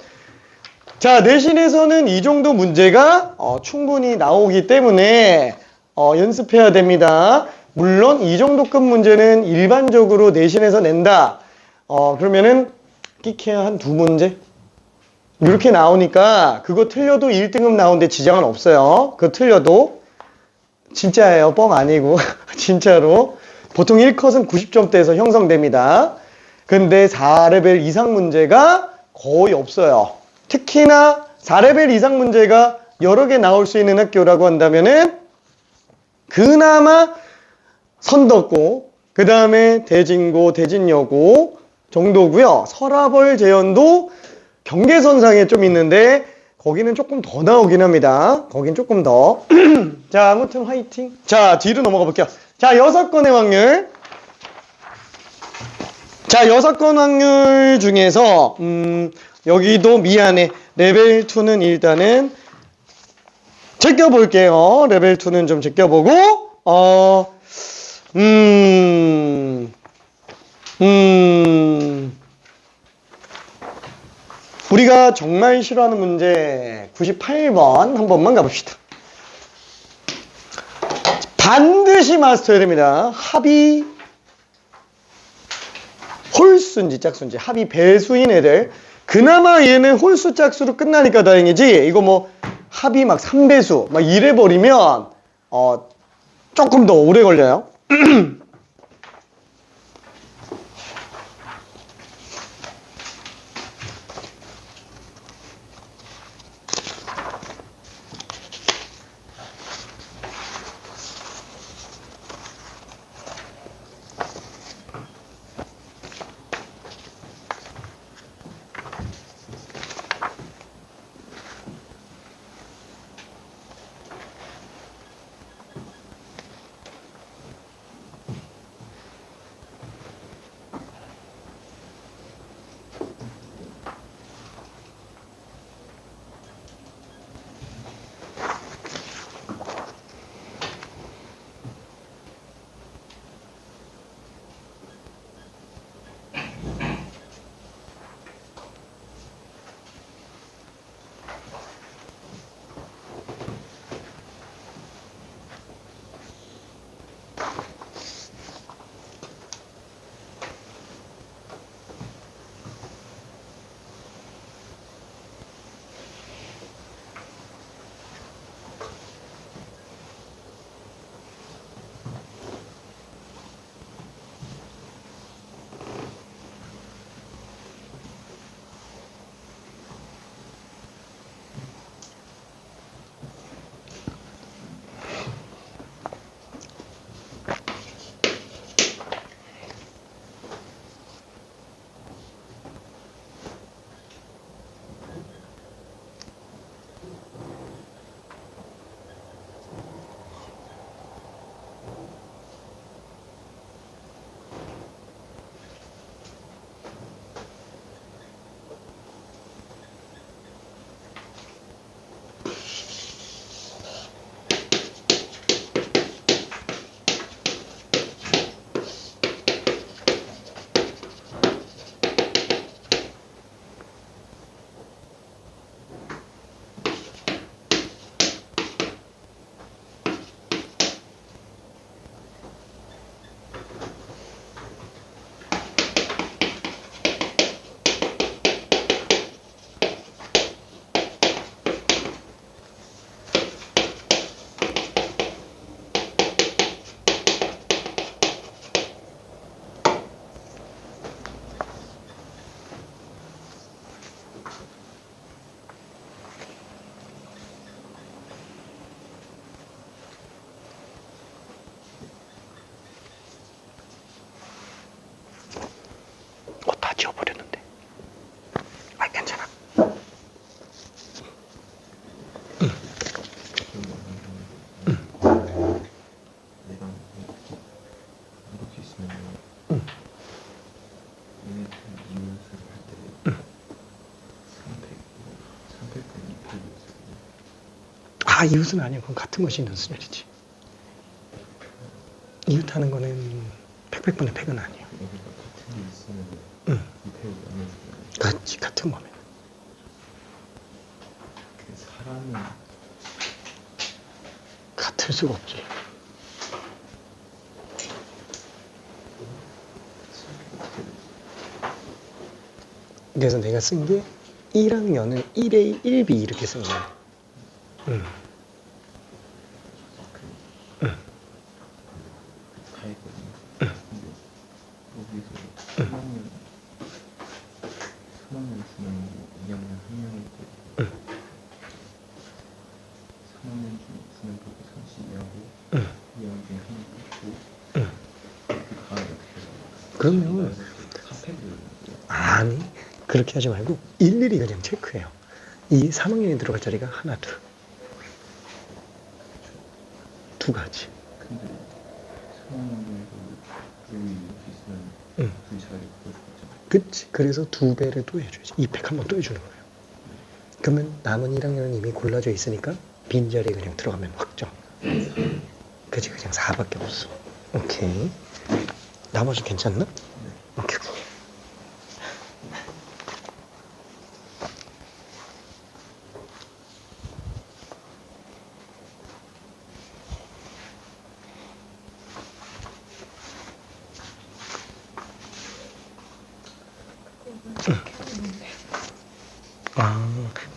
자, 내신에서는 이 정도 문제가 충분히 나오기 때문에 연습해야 됩니다. 물론 이 정도급 문제는 일반적으로 내신에서 낸다. 그러면은 끼케야 한 2문제? 이렇게 나오니까 그거 틀려도 1등급 나오는데 지장은 없어요. 그거 틀려도. 진짜예요. 뻥 아니고. 진짜로. 보통 1컷은 90점대에서 형성됩니다. 근데 4레벨 이상 문제가 거의 없어요. 특히나 4레벨 이상 문제가 여러 개 나올 수 있는 학교라고 한다면은 그나마 선덕고, 그 다음에 대진고, 대진여고 정도고요. 서라벌 재연도 경계선상에 좀 있는데 거기는 조금 더 나오긴 합니다. 거긴 조금 더. 자, 아무튼 화이팅. 자, 뒤로 넘어가 볼게요. 자, 6건의 확률. 자, 6건 확률 중에서 여기도 미안해. 레벨 2는 일단은 제껴볼게요. 레벨 2는 좀 제껴보고 우리가 정말 싫어하는 문제 98번 한 번만 가봅시다. 반드시 마스터해야 됩니다. 합이 홀수인지 짝수인지, 합이 배수인 애들. 그나마 얘는 홀수 짝수로 끝나니까 다행이지, 이거 합이 막 3배수 막 이래 버리면 조금 더 오래 걸려요. 이웃은 아니야. 그건 같은 것이 있는 순열이지. 이웃하는 거는 100분의 100은 아니야. 같은 게 있으면 응. 이 배우 안 해주면 그렇지, 같은 거면. 그 사람은 같을 수가 없지. 그래서 내가 쓴 게 1학년을 1A, 1B 이렇게 쓴 거야. 다 했거든요. 근데 여기서 3학년 중에 2학년 한 명이 있고 3학년 중에 그렇게 32하고 2학년 중에 한 명이 있고 그 다음에 어떻게 해요? 그러면 카페를 아니, 그렇게 하지 말고 일일이 그냥 체크해요. 이 3학년이 들어갈 자리가 하나, 두 가지. 근데 3학년 중에서 여기 이렇게 있으면 응. 둘 자리 보여주겠죠. 그치. 그래서 2배를 또 해줘야지. 이팩 한 번 또 해주는 거예요. 그러면 남은 1학년은 이미 골라져 있으니까 빈자리 그냥 들어가면 확정. 그치, 그냥 4밖에 없어. 오케이. 나머지 괜찮나? 오케이.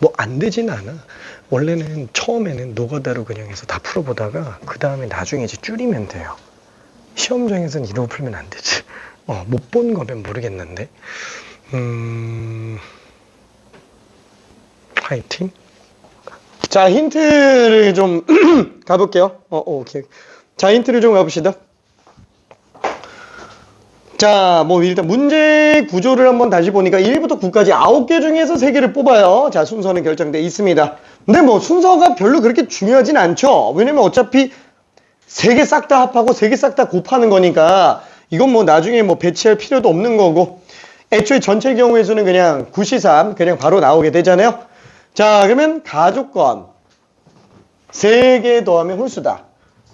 뭐 안 되진 않아. 원래는 처음에는 노가다로 그냥 해서 다 풀어보다가 그 다음에 나중에 이제 줄이면 돼요. 시험장에서는 이러고 풀면 안 되지. 못 본 거면 모르겠는데. 파이팅. 자, 힌트를 좀 가볼게요. 오케이. 자, 힌트를 좀 가봅시다. 자, 뭐 일단 문제 구조를 한번 다시 보니까 1부터 9까지 9개 중에서 3개를 뽑아요. 자, 순서는 결정돼 있습니다. 근데 뭐 순서가 별로 그렇게 중요하진 않죠. 왜냐면 어차피 3개 싹 다 합하고 3개 싹 다 곱하는 거니까 이건 뭐 나중에 뭐 배치할 필요도 없는 거고 애초에 전체 경우의 수는 그냥 9C3 그냥 바로 나오게 되잖아요. 자, 그러면 가족권 3개 더하면 홀수다.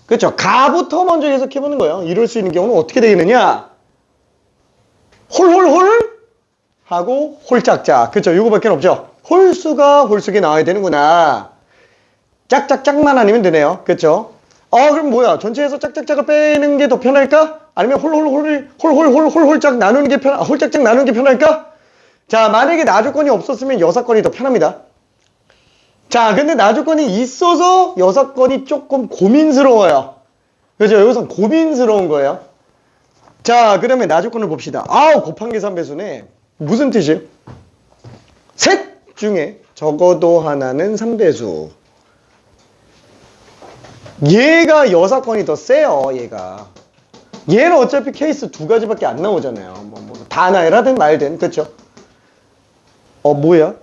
그렇죠. 가부터 먼저 해석해보는 거예요. 이럴 수 있는 경우는 어떻게 되겠느냐? 홀홀홀 하고 홀짝짝. 그쵸? 요거밖에 없죠? 홀수가 홀수게 나와야 되는구나. 짝짝짝만 아니면 되네요. 그쵸? 그럼 뭐야? 전체에서 짝짝짝을 빼는 게 더 편할까? 아니면 홀홀짝 나누는 게 홀짝짝 나누는 게 편할까? 자, 만약에 나조건이 없었으면 여사건이 더 편합니다. 자, 근데 나조건이 있어서 여사건이 조금 고민스러워요. 그죠? 여기서 고민스러운 거예요. 자, 그러면 나조건을 봅시다. 곱한 계산배수네. 무슨 뜻이에요? 셋 중에 적어도 하나는 3배수. 얘가 여사건이 더 세요, 얘가. 얘는 어차피 케이스 2가지밖에 안 나오잖아요. 다 나열하든 말든, 그쵸? 뭐야?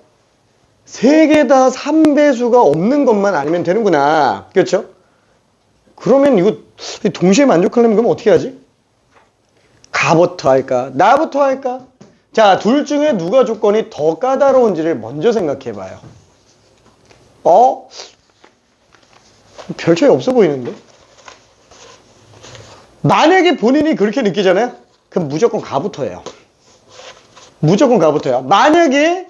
3개 다 3배수가 없는 것만 아니면 되는구나. 그쵸? 그러면 이거 동시에 만족하려면 그럼 어떻게 하지? 가부터 할까? 나부터 할까? 자, 둘 중에 누가 조건이 더 까다로운지를 먼저 생각해 봐요. 별 차이 없어 보이는데? 만약에 본인이 그렇게 느끼잖아요? 그럼 무조건 가부터 해요. 무조건 가부터 해요. 만약에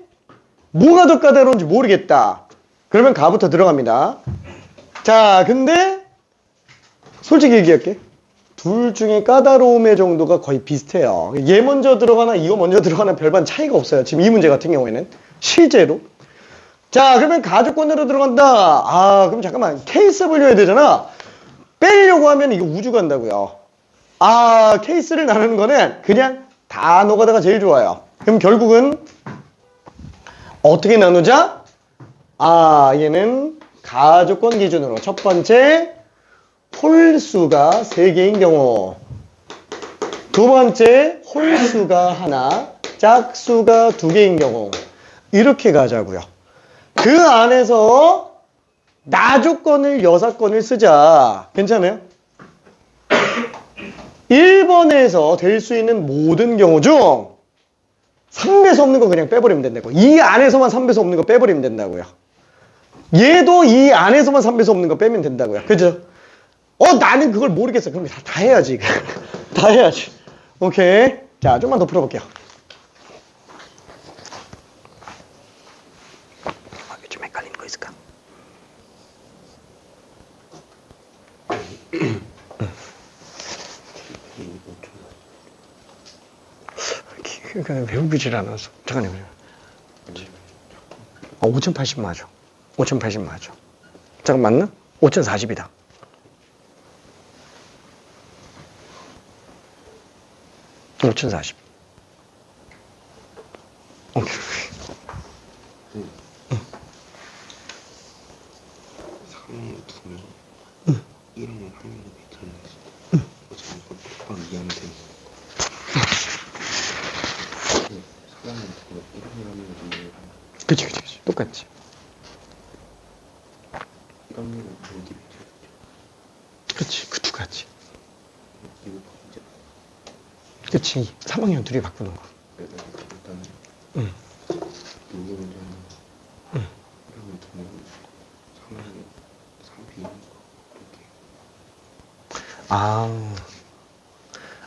뭐가 더 까다로운지 모르겠다. 그러면 가부터 들어갑니다. 자, 근데 솔직히 얘기할게. 둘 중에 까다로움의 정도가 거의 비슷해요. 얘 먼저 들어가나 이거 먼저 들어가나 별반 차이가 없어요. 지금 이 문제 같은 경우에는 실제로. 자, 그러면 가족권으로 들어간다. 그럼 잠깐만 케이스 분류해야 되잖아. 빼려고 하면 이거 우주 간다고요. 케이스를 나누는 거는 그냥 다 노가다가 제일 좋아요. 그럼 결국은 어떻게 나누자? 얘는 가족권 기준으로 첫 번째 홀수가 3개인 경우, 두 번째 홀수가 하나, 짝수가 2개인 경우 이렇게 가자고요. 그 안에서 나조건을 여사건을 쓰자. 괜찮아요? 1번에서 될 수 있는 모든 경우 중 3배수 없는 거 그냥 빼버리면 된다고. 이 안에서만 3배수 없는 거 빼버리면 된다고요. 얘도 이 안에서만 3배수 없는 거 빼면 된다고요. 그죠? 나는 그걸 모르겠어. 그럼 다 해야지. 다 해야지. 오케이. 자, 좀만 더 풀어볼게요. 좀 헷갈리는 거 있을까? 그러니까 외우질 않아서. 잠깐만요. 5080 맞아. 5080 맞아. 잠깐 맞나? 5040이다. 오천 40. 오케이. 상황을 두면 1학년 학년이 괜찮은지 어차피 이거 똑바로 이해하면 되는 거. 3학년 두면 1학년 학년이 그치. 똑같지. 1학년은 어디 배치했죠? 그치. 그 두 가지. 이거 이제 그치. 3학년 둘이 바꾸는 거. 일단은 응. 요거 먼저 하는 거. 응. 1학년 두면 3학년 3비 이렇게.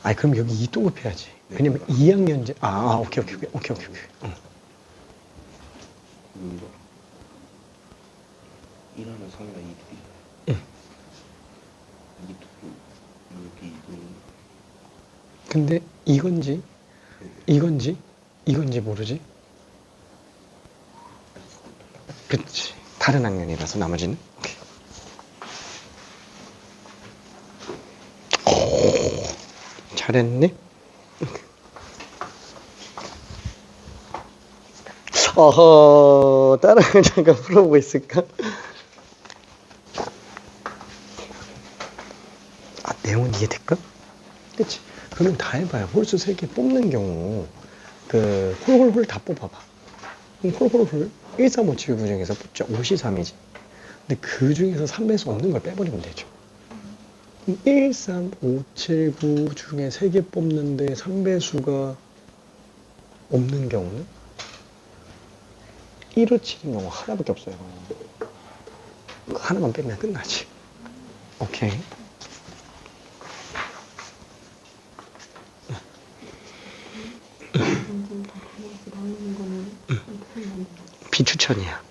아니, 그럼 여기 2 또 곱해야지. 왜냐면 2학년제. 오케이. 응. 여기가 1하나 3이나 2둘이 응. 2둘 여기 이거는 근데 이건지 모르지? 그치. 다른 학년이라서 나머지는. 오케이. 오, 잘했네. 다른 잠깐 풀어보고 있을까? 내용은 이해될까? 그치? 그러면 다 해봐요. 홀수 3개 뽑는 경우 그 홀홀홀 다 뽑아봐. 그럼 홀홀홀 1, 3, 5, 7, 9 중에서 뽑자. 5시 3이지. 근데 그 중에서 3배수 없는 걸 빼버리면 되죠. 1, 3, 5, 7, 9 중에 3개 뽑는데 3배수가 없는 경우는 1, 5, 7인 경우 하나밖에 없어요. 그 하나만 빼면 끝나지. 오케이. 비추천이야.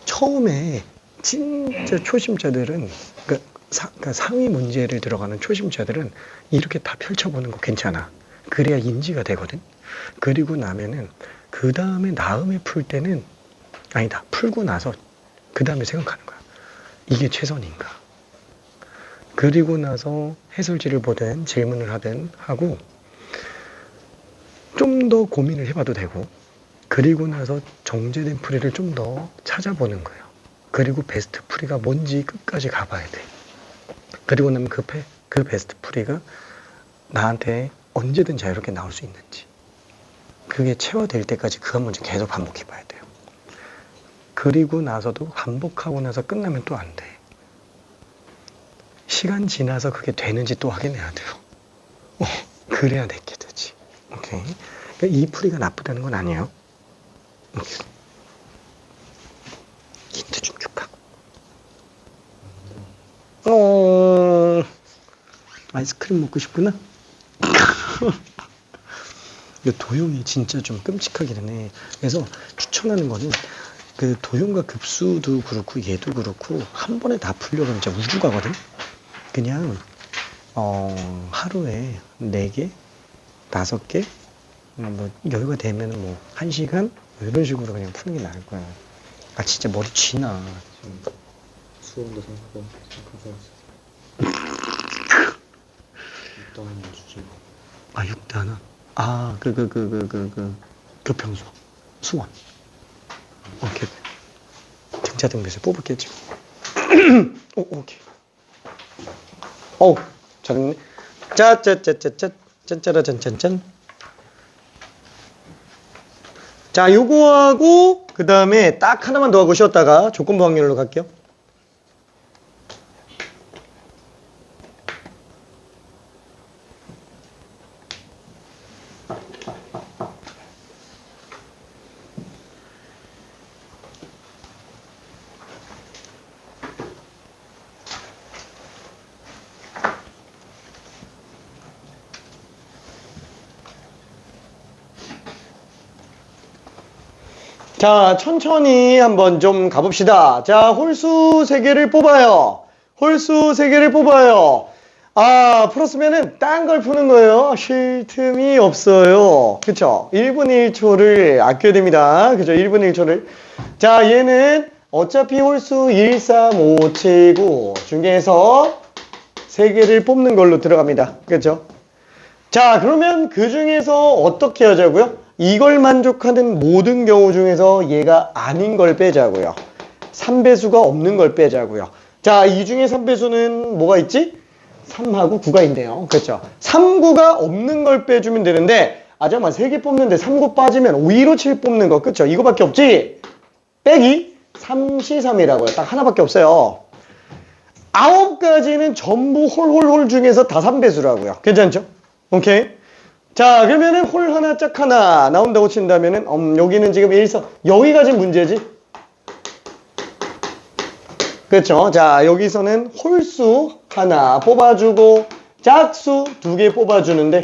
처음에 진짜 초심자들은 그러니까 상위 문제를 들어가는 초심자들은 이렇게 다 펼쳐보는 거 괜찮아. 그래야 인지가 되거든. 그리고 나면은 그 다음에 나음에 풀 때는 아니다. 풀고 나서 그 다음에 생각하는 거야. 이게 최선인가. 그리고 나서 해설지를 보든 질문을 하든 하고 좀 더 고민을 해봐도 되고, 그리고 나서 정제된 풀이를 좀 더 찾아보는 거예요. 그리고 베스트 풀이가 뭔지 끝까지 가봐야 돼. 그리고 나면 그 베스트 풀이가 나한테 언제든 자유롭게 나올 수 있는지, 그게 체화될 때까지 그 한 문제 계속 반복해 봐야 돼요. 그리고 나서도 반복하고 나서 끝나면 또 안 돼. 시간 지나서 그게 되는지 또 확인해야 돼요. 그래야 내게 되지. 오케이. 그러니까 이 풀이가 나쁘다는 건 아니에요. 오케이. 힌트 좀 줄까? 아이스크림 먹고 싶구나? 이 도형이 진짜 좀 끔찍하기는 해. 그래서 추천하는 거는 그 도형과 급수도 그렇고 얘도 그렇고 한 번에 다 풀려고 진짜 우주 가거든? 그냥 하루에 4개, 5개, 뭐 여유가 되면 뭐 1시간 이런 식으로 그냥 푸는 게 나을 거야. 진짜 머리 쥐나. 지금 수원도 생각하고 일단 주지. 6대 하나. 교평수 수원. 오케이. 등차등비에서 뽑았겠죠. 오케이. 잘했네. 짠짜라짠짠짠. 자, 요거하고 그 다음에 딱 하나만 더 하고 쉬었다가 조건부 확률로 갈게요. 자, 천천히 한번 좀 가봅시다. 자, 홀수 3개를 뽑아요. 홀수 3개를 뽑아요. 아, 풀었으면은 딴 걸 푸는 거예요. 쉴 틈이 없어요. 그쵸? 1분 1초를 아껴야 됩니다. 그죠? 1분 1초를. 자, 얘는 어차피 홀수 1, 3, 5, 7, 9 중에서 3개를 뽑는 걸로 들어갑니다. 그죠? 자, 그러면 그 중에서 어떻게 하자고요? 이걸 만족하는 모든 경우 중에서 얘가 아닌 걸 빼자고요. 3배수가 없는 걸 빼자고요. 자, 이 중에 3배수는 뭐가 있지? 3하고 9가 있네요. 그렇죠? 3, 9가 없는 걸 빼주면 되는데, 아, 잠깐만, 3개 뽑는데 3, 9 빠지면 5, 2, 5, 7 뽑는 거, 그쵸? 이거밖에 없지? 빼기 3, 시, 3이라고요. 딱 하나밖에 없어요. 9가지는 전부 홀 중에서 다 3배수라고요. 괜찮죠? 오케이? 자, 그러면은 홀 하나 짝 하나 나온다고 친다면은, 여기는 지금 1, 4, 여기까지 문제지? 그렇죠? 자, 여기서는 홀수 하나 뽑아주고 짝수 2개 뽑아주는데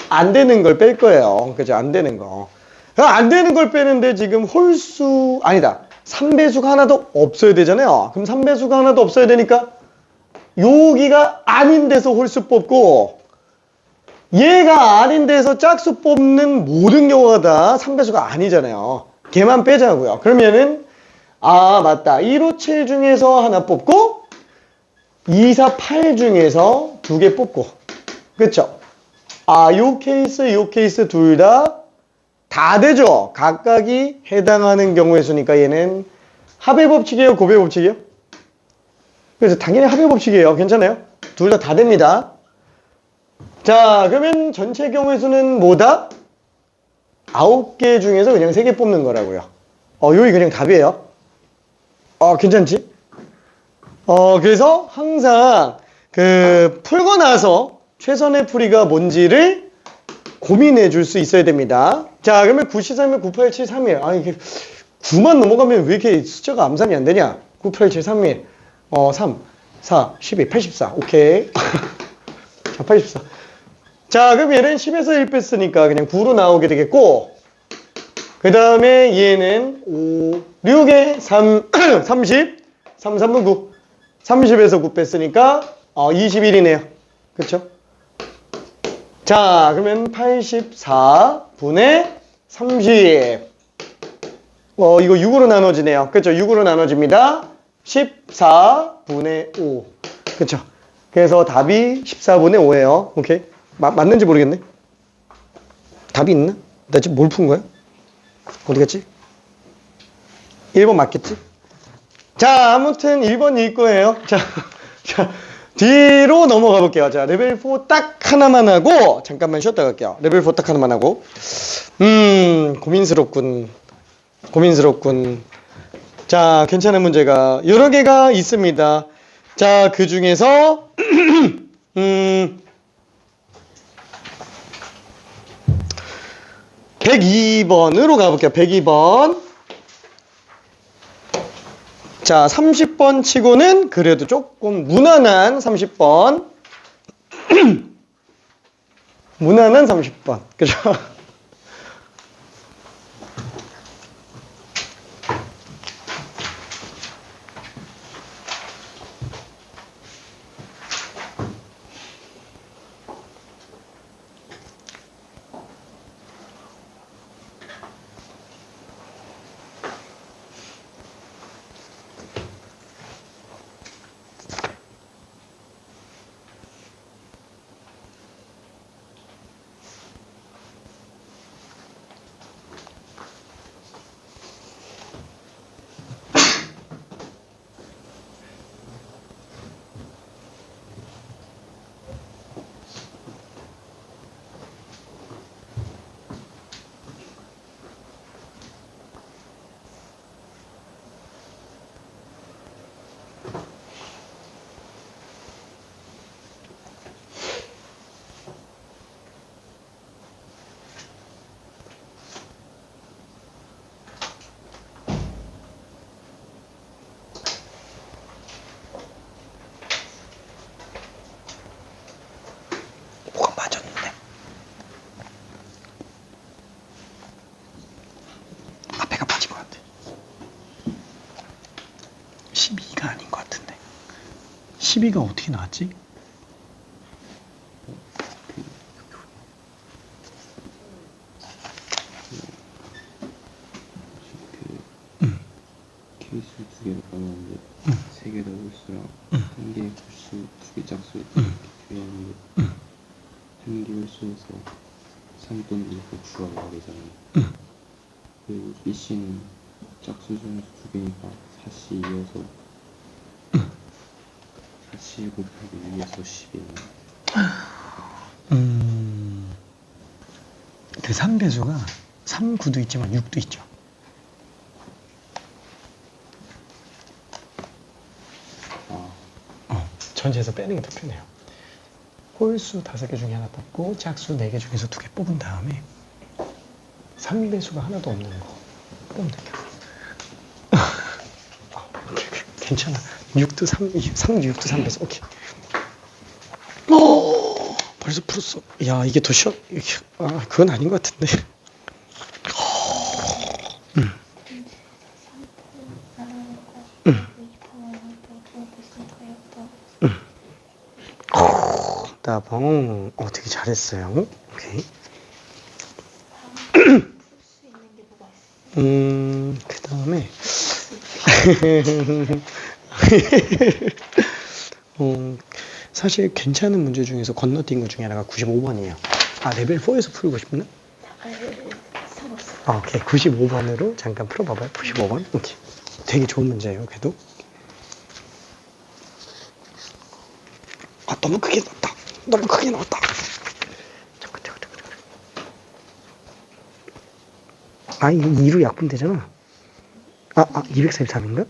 안 되는 걸 뺄 거예요. 그죠? 안 되는 거. 안 되는 걸 빼는데 지금 홀수 아니다. 3배수가 하나도 없어야 되잖아요. 그럼 3배수가 하나도 없어야 되니까 여기가 아닌 데서 홀수 뽑고 얘가 아닌 데서 짝수 뽑는 모든 경우가 다 3배수가 아니잖아요. 걔만 빼자고요. 그러면은 아, 맞다. 1, 5, 7 중에서 하나 뽑고 2, 4, 8 중에서 2개 뽑고 그쵸? 아, 요 케이스 둘 다 되죠? 각각이 해당하는 경우의 수니까 얘는 합의 법칙이에요? 곱의 법칙이에요? 그래서 당연히 합의 법칙이에요. 괜찮아요? 둘 다 됩니다. 자, 그러면 전체 경우의 수는 뭐다? 9개 중에서 그냥 3개 뽑는 거라고요. 여기 그냥 답이에요. 괜찮지? 그래서 항상 풀고 나서 최선의 풀이가 뭔지를 고민해 줄 수 있어야 됩니다. 자, 그러면 9, 13일, 9, 8, 7, 3일. 아니, 9만 넘어가면 왜 이렇게 숫자가 암산이 안 되냐? 9, 8, 7, 3일. 3, 4, 12, 84. 오케이. 자, 84. 자, 그럼 얘는 10에서 1 뺐으니까 그냥 9로 나오게 되겠고, 그 다음에 얘는 5, 6에 3, 30, 3, 3분 9. 30에서 9 뺐으니까 21이네요. 그쵸? 자, 그러면 84분의 30. 이거 6으로 나눠지네요. 그쵸? 6으로 나눠집니다. 14분의 5. 그쵸? 그래서 답이 14분의 5예요. 오케이? 맞는지 모르겠네. 답이 있나? 나 지금 뭘 푼 거야? 어디 갔지? 1번 맞겠지? 자, 아무튼 1번일 거예요. 자, 뒤로 넘어가 볼게요. 자, 레벨 4 딱 하나만 하고, 잠깐만 쉬었다 갈게요. 레벨 4 딱 하나만 하고. 고민스럽군. 자, 괜찮은 문제가 여러 개가 있습니다. 자, 그 중에서, 102번으로 가볼게요. 102번. 자, 30번 치고는 그래도 조금 무난한 30번. 무난한 30번. 그죠? 12가 어떻게 나왔지? 케이스 두 개를 받았는데 세 개 다 홀수랑 한 개의 홀수 두 개 짝수 이렇게 교환하는데 한 개 홀수에서 3 또는 1 홀수가 나야 되잖아요. 그리고 이 C는 짝수 중에서 두 개니까 4C 이어서 4C 곱하기 2에서 10이에요. 그 상대수가 3, 9도 있지만 6도 있죠. 전체에서 빼는 게 더 편해요. 홀수 5개 중에 하나 뽑고 짝수 4개 중에서 2개 뽑은 다음에 상대수가 하나도 없는 거 뽑으면 돼요. 괜찮아. 6도 3, 6도 3배서 오케이. 벌써 풀었어. 야, 이게 더 쉬워. 아, 그건 아닌 것 같은데. 따봉. 되게 잘했어요. 오케이. 풀수 있는 게 뭐가 있어? 그 다음에 사실 괜찮은 문제 중에서 건너뛴 것 중에 하나가 95번이에요. 아, 레벨 4에서 풀고 싶나? 사봤어. 오케이. 95번으로 잠깐 풀어봐봐요. 95번. 오케이. 되게 좋은 문제예요, 그래도. 아, 너무 크게 넣었다. 너무 크게 넣었다. 잠깐. 아, 이거 2로 약분되잖아. 243인가?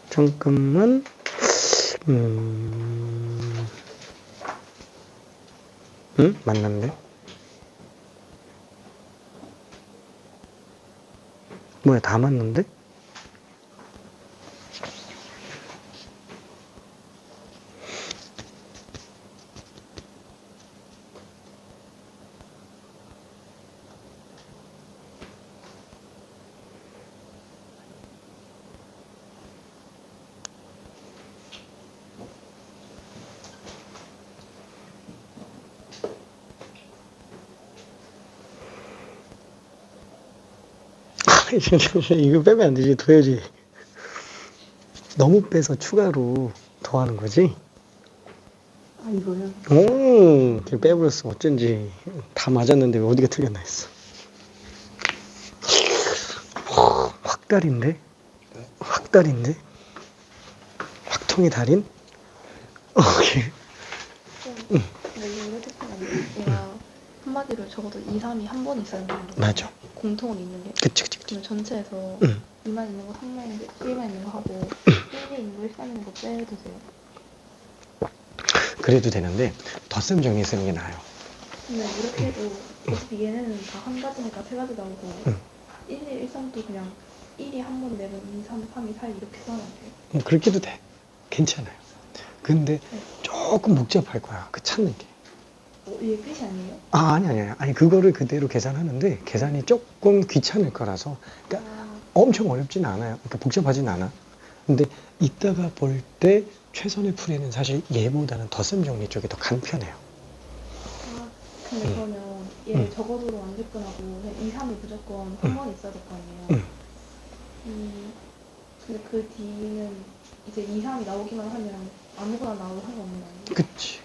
잠깐만. 맞는데? 뭐야, 다 맞는데? 이거 빼면 안 되지. 둬야지. 너무 빼서 추가로 더하는 거지? 아, 이거요? 그냥 빼버렸어. 어쩐지. 다 맞았는데 왜 어디가 틀렸나 했어. 확달인데? 확달인데? 확통의 달인? 오케이. 근데 이거 휴대폰 아니야? 얘가 한마디로 적어도 2, 3이 한 번 있어야 되는 거. 맞아. 공통으로 있는 게. 그치. 그러면 전체에서 응. 2만 있는 거, 3만 있는 거, 1만 있는 거 하고 1이 있는 거, 1, 3 있는 거 빼주세요. 그래도 되는데 덧셈 정리 쓰는 게 나아요. 근데 이렇게 해도 어차피 얘네는 다 한 가지니까 세 가지 나오고 응. 1, 2, 1, 3도 그냥 1이 한 번 내면 2, 3, 3이 4 이렇게 써면 돼요. 그렇게도 돼. 괜찮아요. 근데 조금 복잡할 거야. 그 찾는 게. 이게 끝이 아니에요? 아니, 그거를 그대로 계산하는데 계산이 조금 귀찮을 거라서. 그러니까 엄청 어렵진 않아요. 그러니까 복잡하진 않아. 근데 이따가 볼 때 최선의 풀이는 사실 얘보다는 덧셈 정리 쪽이 더 간편해요. 근데 그러면 얘 적어도로 안 접근하고 그냥 2, 3이 무조건 한 번 있어야 될 거 아니에요? 근데 그 뒤는 이제 2, 3이 나오기만 하면 아무거나 나와도 상관없는 거 아니에요? 그치.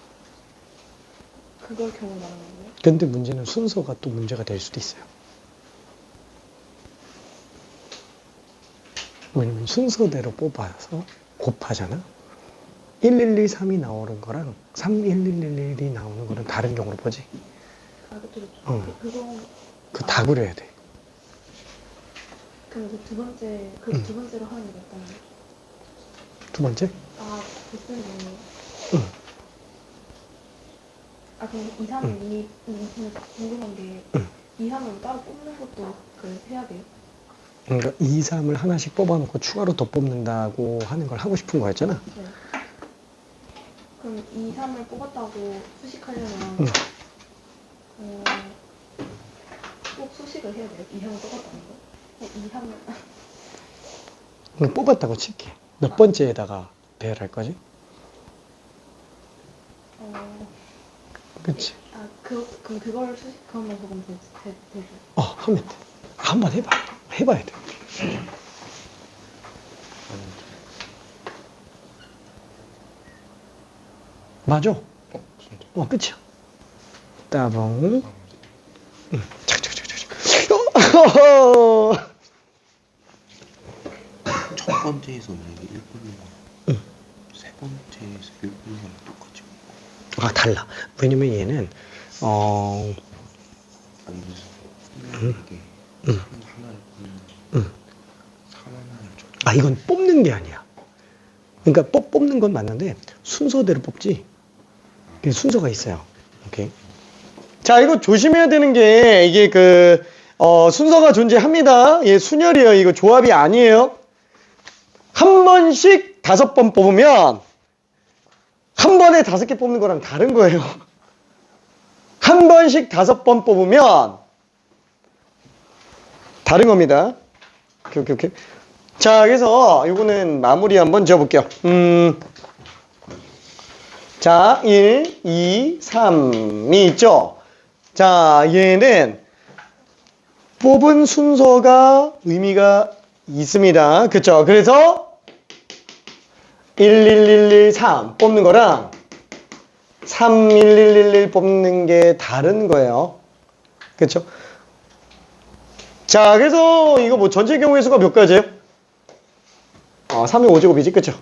그걸 경우 말하는 거예요? 근데 문제는 순서가 또 문제가 될 수도 있어요. 왜냐면 순서대로 뽑아서 곱하잖아. 1112, 3이 나오는 거랑 31111이 나오는 거는 다른 경우로 보지. 그것도 그거 다 그려야 돼. 그래서 두 번째, 두 번째로 하는 게 낫다는 거죠? 두 번째? 됐으면 응. 그럼 2, 3이 궁금한 게 2, 3을 따로 뽑는 것도 해야 돼요? 그러니까 2, 3을 하나씩 뽑아놓고 추가로 더 뽑는다고 하는 걸 하고 싶은 거였잖아. 네. 그럼 2, 3을 뽑았다고 수식하려면 꼭 수식을 해야 돼요? 2, 3을 뽑았다는 거? 2, 3을 그럼 뽑았다고 칠게. 몇 번째에다가 배열할 거지? 그치? 그럼 그걸 그것만 적으면 되죠. 하면 돼. 한번 해봐. 해봐야 돼. 맞아. 진짜. 끝이야. 따봉. 착착착착. 첫 번째에서 만약에 1 뽑는 거랑 세 번째에서 1 뽑는 거랑 똑같이 달라. 왜냐면 얘는 아니 이게 3 하나를 뽑는 3 하나를 첫 이건 뽑는 게 아니야. 그러니까 뽑는 건 맞는데 순서대로 뽑지. 그 순서가 있어요. 오케이. 자, 이거 조심해야 되는 게 이게 순서가 존재합니다. 예, 순열이에요. 이거 조합이 아니에요. 한 번씩 5번 뽑으면 한 번에 5개 뽑는 거랑 다른 거예요. 한 번씩 5번 뽑으면 다른 겁니다. 오케이. 자, 그래서 이거는 마무리 한번 지어볼게요. 자, 1, 2, 3이 있죠? 자, 얘는 뽑은 순서가 의미가 있습니다. 그쵸? 그래서 1, 1, 1, 1, 3 뽑는 거랑 3, 1, 1, 1, 1 뽑는 게 다른 거예요. 그쵸? 자, 그래서 이거 뭐 전체 경우의 수가 몇 가지예요? 3이 5제곱이지, 그쵸?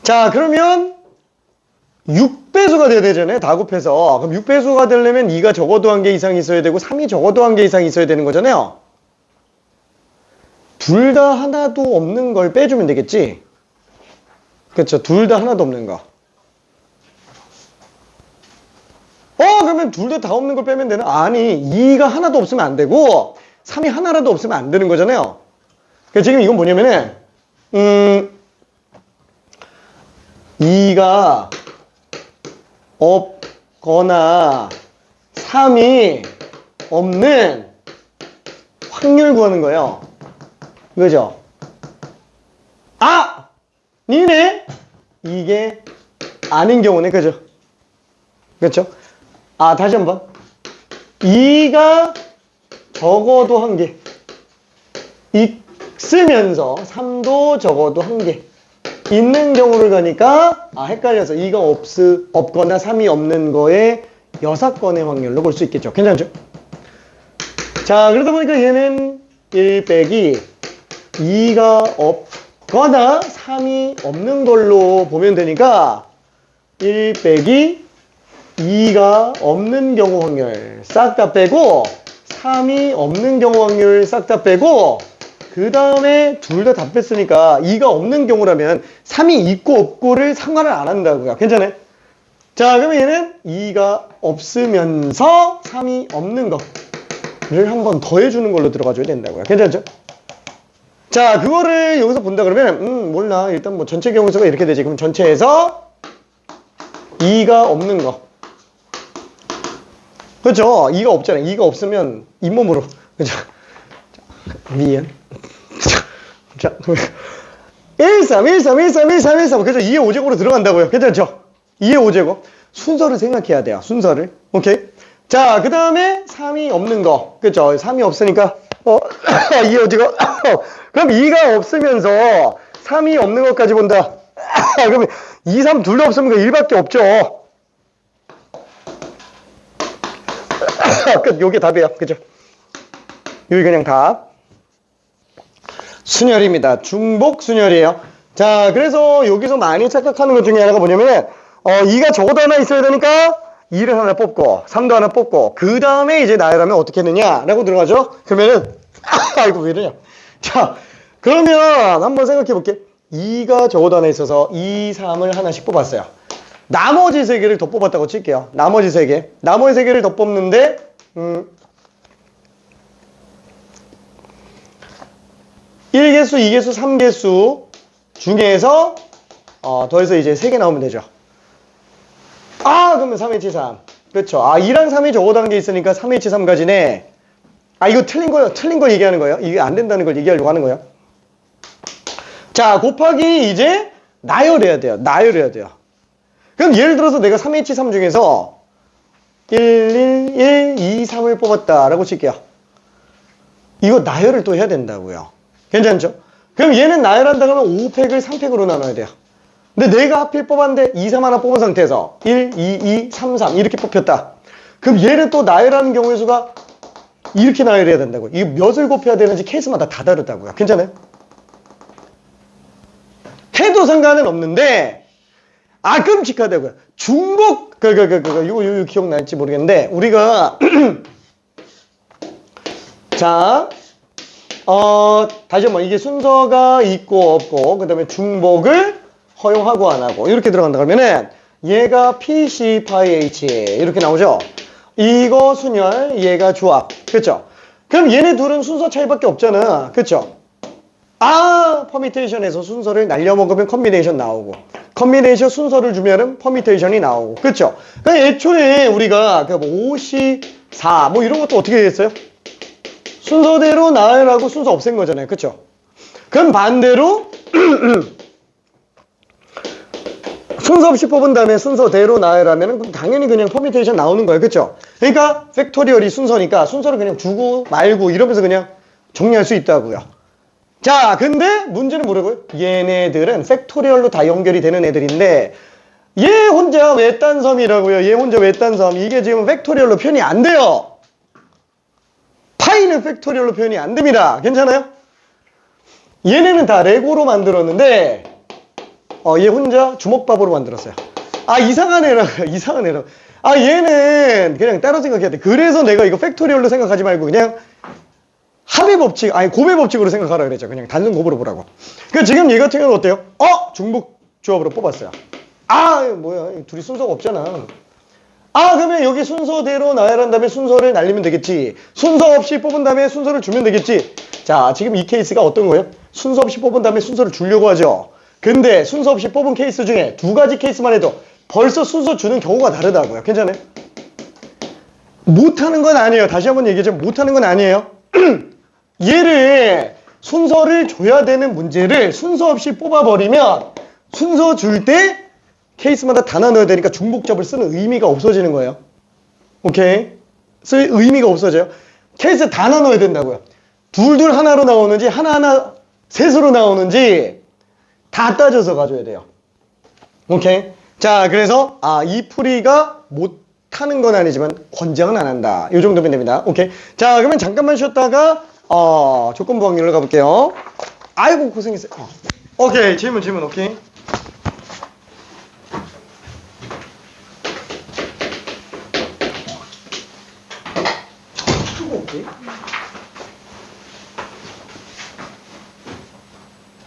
자, 그러면 6배수가 돼야 되잖아요. 다 곱해서. 그럼 6배수가 되려면 2가 적어도 1개 이상 있어야 되고 3이 적어도 1개 이상 있어야 되는 거잖아요. 둘 다 하나도 없는 걸 빼주면 되겠지? 그쵸? 둘 다 하나도 없는 거. 그러면 둘 다 없는 걸 빼면 되나? 아니, 2가 하나도 없으면 안 되고 3이 하나라도 없으면 안 되는 거잖아요. 그러니까 지금 이건 뭐냐면은 2가 없거나 3이 없는 확률 구하는 거예요. 그죠? 니네 이게 아닌 경우네. 그죠? 그렇죠? 다시 한번 2가 적어도 1개 있으면서 3도 적어도 1개 있는 경우를 가니까 헷갈려서 2가 없거나 3이 없는 거에 6건의 확률로 볼 수 있겠죠. 괜찮죠? 자, 그러다 보니까 얘는 1 빼기 2가 없거나 3이 없는 걸로 보면 되니까 1 빼기 2가 없는 경우 확률 싹 다 빼고 3이 없는 경우 확률 싹 다 빼고 그 다음에 둘 다 뺐으니까 2가 없는 경우라면 3이 있고 없고를 상관을 안 한다고요. 괜찮아요? 자, 그러면 얘는 2가 없으면서 3이 없는 거를 한번 더해주는 걸로 들어가줘야 된다고요. 괜찮죠? 자, 그거를 여기서 본다 그러면 몰라. 일단 뭐 전체 경우수가 이렇게 되지. 그럼 전체에서 2가 없는 거. 그렇죠? 2가 없잖아요. 2가 없으면 잇몸으로. 그죠? 미연. 자, 1, 3, 1, 3, 1, 3, 1, 3, 1, 3. 그죠? 2의 5제곱으로 들어간다고요. 괜찮죠? 2의 5제곱. 순서를 생각해야 돼요. 순서를. 오케이? 자, 그 다음에 3이 없는 거. 그죠? 3이 없으니까, 2의 5제곱. 그럼 2가 없으면서 3이 없는 것까지 본다. 그러면 2, 3 둘 다 없으면 그 1밖에 없죠. 끝. 요게 답이에요. 그죠? 여기 그냥 답. 순열입니다. 중복 순열이에요. 자, 그래서 여기서 많이 착각하는 것 중에 하나가 뭐냐면 2가 적어도 하나 있어야 되니까 2를 하나 뽑고 3도 하나 뽑고 그 다음에 이제 나열하면 어떻게 했느냐 라고 들어가죠. 그러면은 아이고 왜 이러냐. 자, 그러면 한번 생각해 볼게. 2가 적어도 하나 있어서 2, 3을 하나씩 뽑았어요. 나머지 3개를 더 뽑았다고 칠게요. 나머지 3개. 나머지 3개를 더 뽑는데 1개수, 2개수, 3개수 중에서 더해서 이제 3개 나오면 되죠. 그러면 3H3. 그렇죠. 2랑 3이 적어도 한 게 있으니까 3H3까지네. 이거 틀린 거 얘기하는 거예요. 이게 안 된다는 걸 얘기하려고 하는 거예요. 자, 곱하기 이제 나열해야 돼요. 나열해야 돼요. 그럼 예를 들어서 내가 3H3 중에서 1, 1, 1, 2, 3을 뽑았다라고 칠게요. 이거 나열을 또 해야 된다고요. 괜찮죠? 그럼 얘는 나열한다 그러면 5팩을 3팩으로 나눠야 돼요. 근데 내가 하필 뽑았는데 2, 3 하나 뽑은 상태에서 1, 2, 2, 3, 3 이렇게 뽑혔다. 그럼 얘는 또 나열하는 경우의 수가 이렇게 나열해야 된다고요. 이거 몇을 곱해야 되는지 케이스마다 다 다르다고요. 괜찮아요? 해도 상관은 없는데 끔찍하다고요. 중복 이거 기억날지 모르겠는데 우리가 자 다시 한번 이게 순서가 있고 없고 그 다음에 중복을 허용하고 안 하고 이렇게 들어간다 그러면은 얘가 PC 파이 H 이렇게 나오죠. 이거 순열 얘가 조합 그쵸? 그럼 얘네 둘은 순서 차이밖에 없잖아 그쵸? 퍼미테이션에서 순서를 날려먹으면 컨비네이션 나오고 컨비네이션 순서를 주면은 퍼미테이션이 나오고 그쵸? 그러니까 애초에 우리가 그 5C4 뭐 이런 것도 어떻게 했어요? 순서대로 나열하고 순서 없앤 거잖아요 그쵸? 그럼 반대로 순서 없이 뽑은 다음에 순서대로 나열하면 그럼 당연히 그냥 퍼미테이션 나오는 거예요 그쵸? 그러니까 팩토리얼이 순서니까 순서를 그냥 주고 말고 이러면서 그냥 정리할 수 있다고요. 자, 근데 문제는 뭐라고요? 얘네들은 팩토리얼로 다 연결이 되는 애들인데 얘 혼자 외딴섬이라고요. 얘 혼자 외딴섬. 이게 지금 팩토리얼로 표현이 안 돼요. 파이는 팩토리얼로 표현이 안 됩니다. 괜찮아요? 얘네는 다 레고로 만들었는데 얘 혼자 주먹밥으로 만들었어요. 이상한 애라 이상한 애라. 얘는 그냥 따로 생각해야 돼. 그래서 내가 이거 팩토리얼로 생각하지 말고 그냥 합의 법칙, 곱의 법칙으로 생각하라 그랬죠. 그냥 단순 곱으로 보라고. 그 지금 얘 같은 경우는 어때요? 중복 조합으로 뽑았어요. 뭐야, 둘이 순서가 없잖아. 그러면 여기 순서대로 나열한 다음에 순서를 날리면 되겠지. 순서 없이 뽑은 다음에 순서를 주면 되겠지. 자, 지금 이 케이스가 어떤 거예요? 순서 없이 뽑은 다음에 순서를 주려고 하죠. 근데 순서 없이 뽑은 케이스 중에 두 가지 케이스만 해도 벌써 순서 주는 경우가 다르다고요. 괜찮아요? 못하는 건 아니에요. 다시 한번 얘기하자면 못하는 건 아니에요. 얘를 순서를 줘야 되는 문제를 순서 없이 뽑아버리면 순서 줄 때 케이스마다 다 나눠야 되니까 중복접을 쓰는 의미가 없어지는 거예요. 오케이? 쓸 의미가 없어져요. 케이스 다 나눠야 된다고요. 둘둘 하나로 나오는지 하나하나 셋으로 나오는지 다 따져서 가져야 돼요. 오케이? 자, 그래서 이 풀이가 못하는 건 아니지만 권장은 안 한다. 이 정도면 됩니다. 오케이? 자, 그러면 잠깐만 쉬었다가 조건부 확률로 가볼게요. 아이고 고생했어요. 오케이, 질문 오케이. 오케이.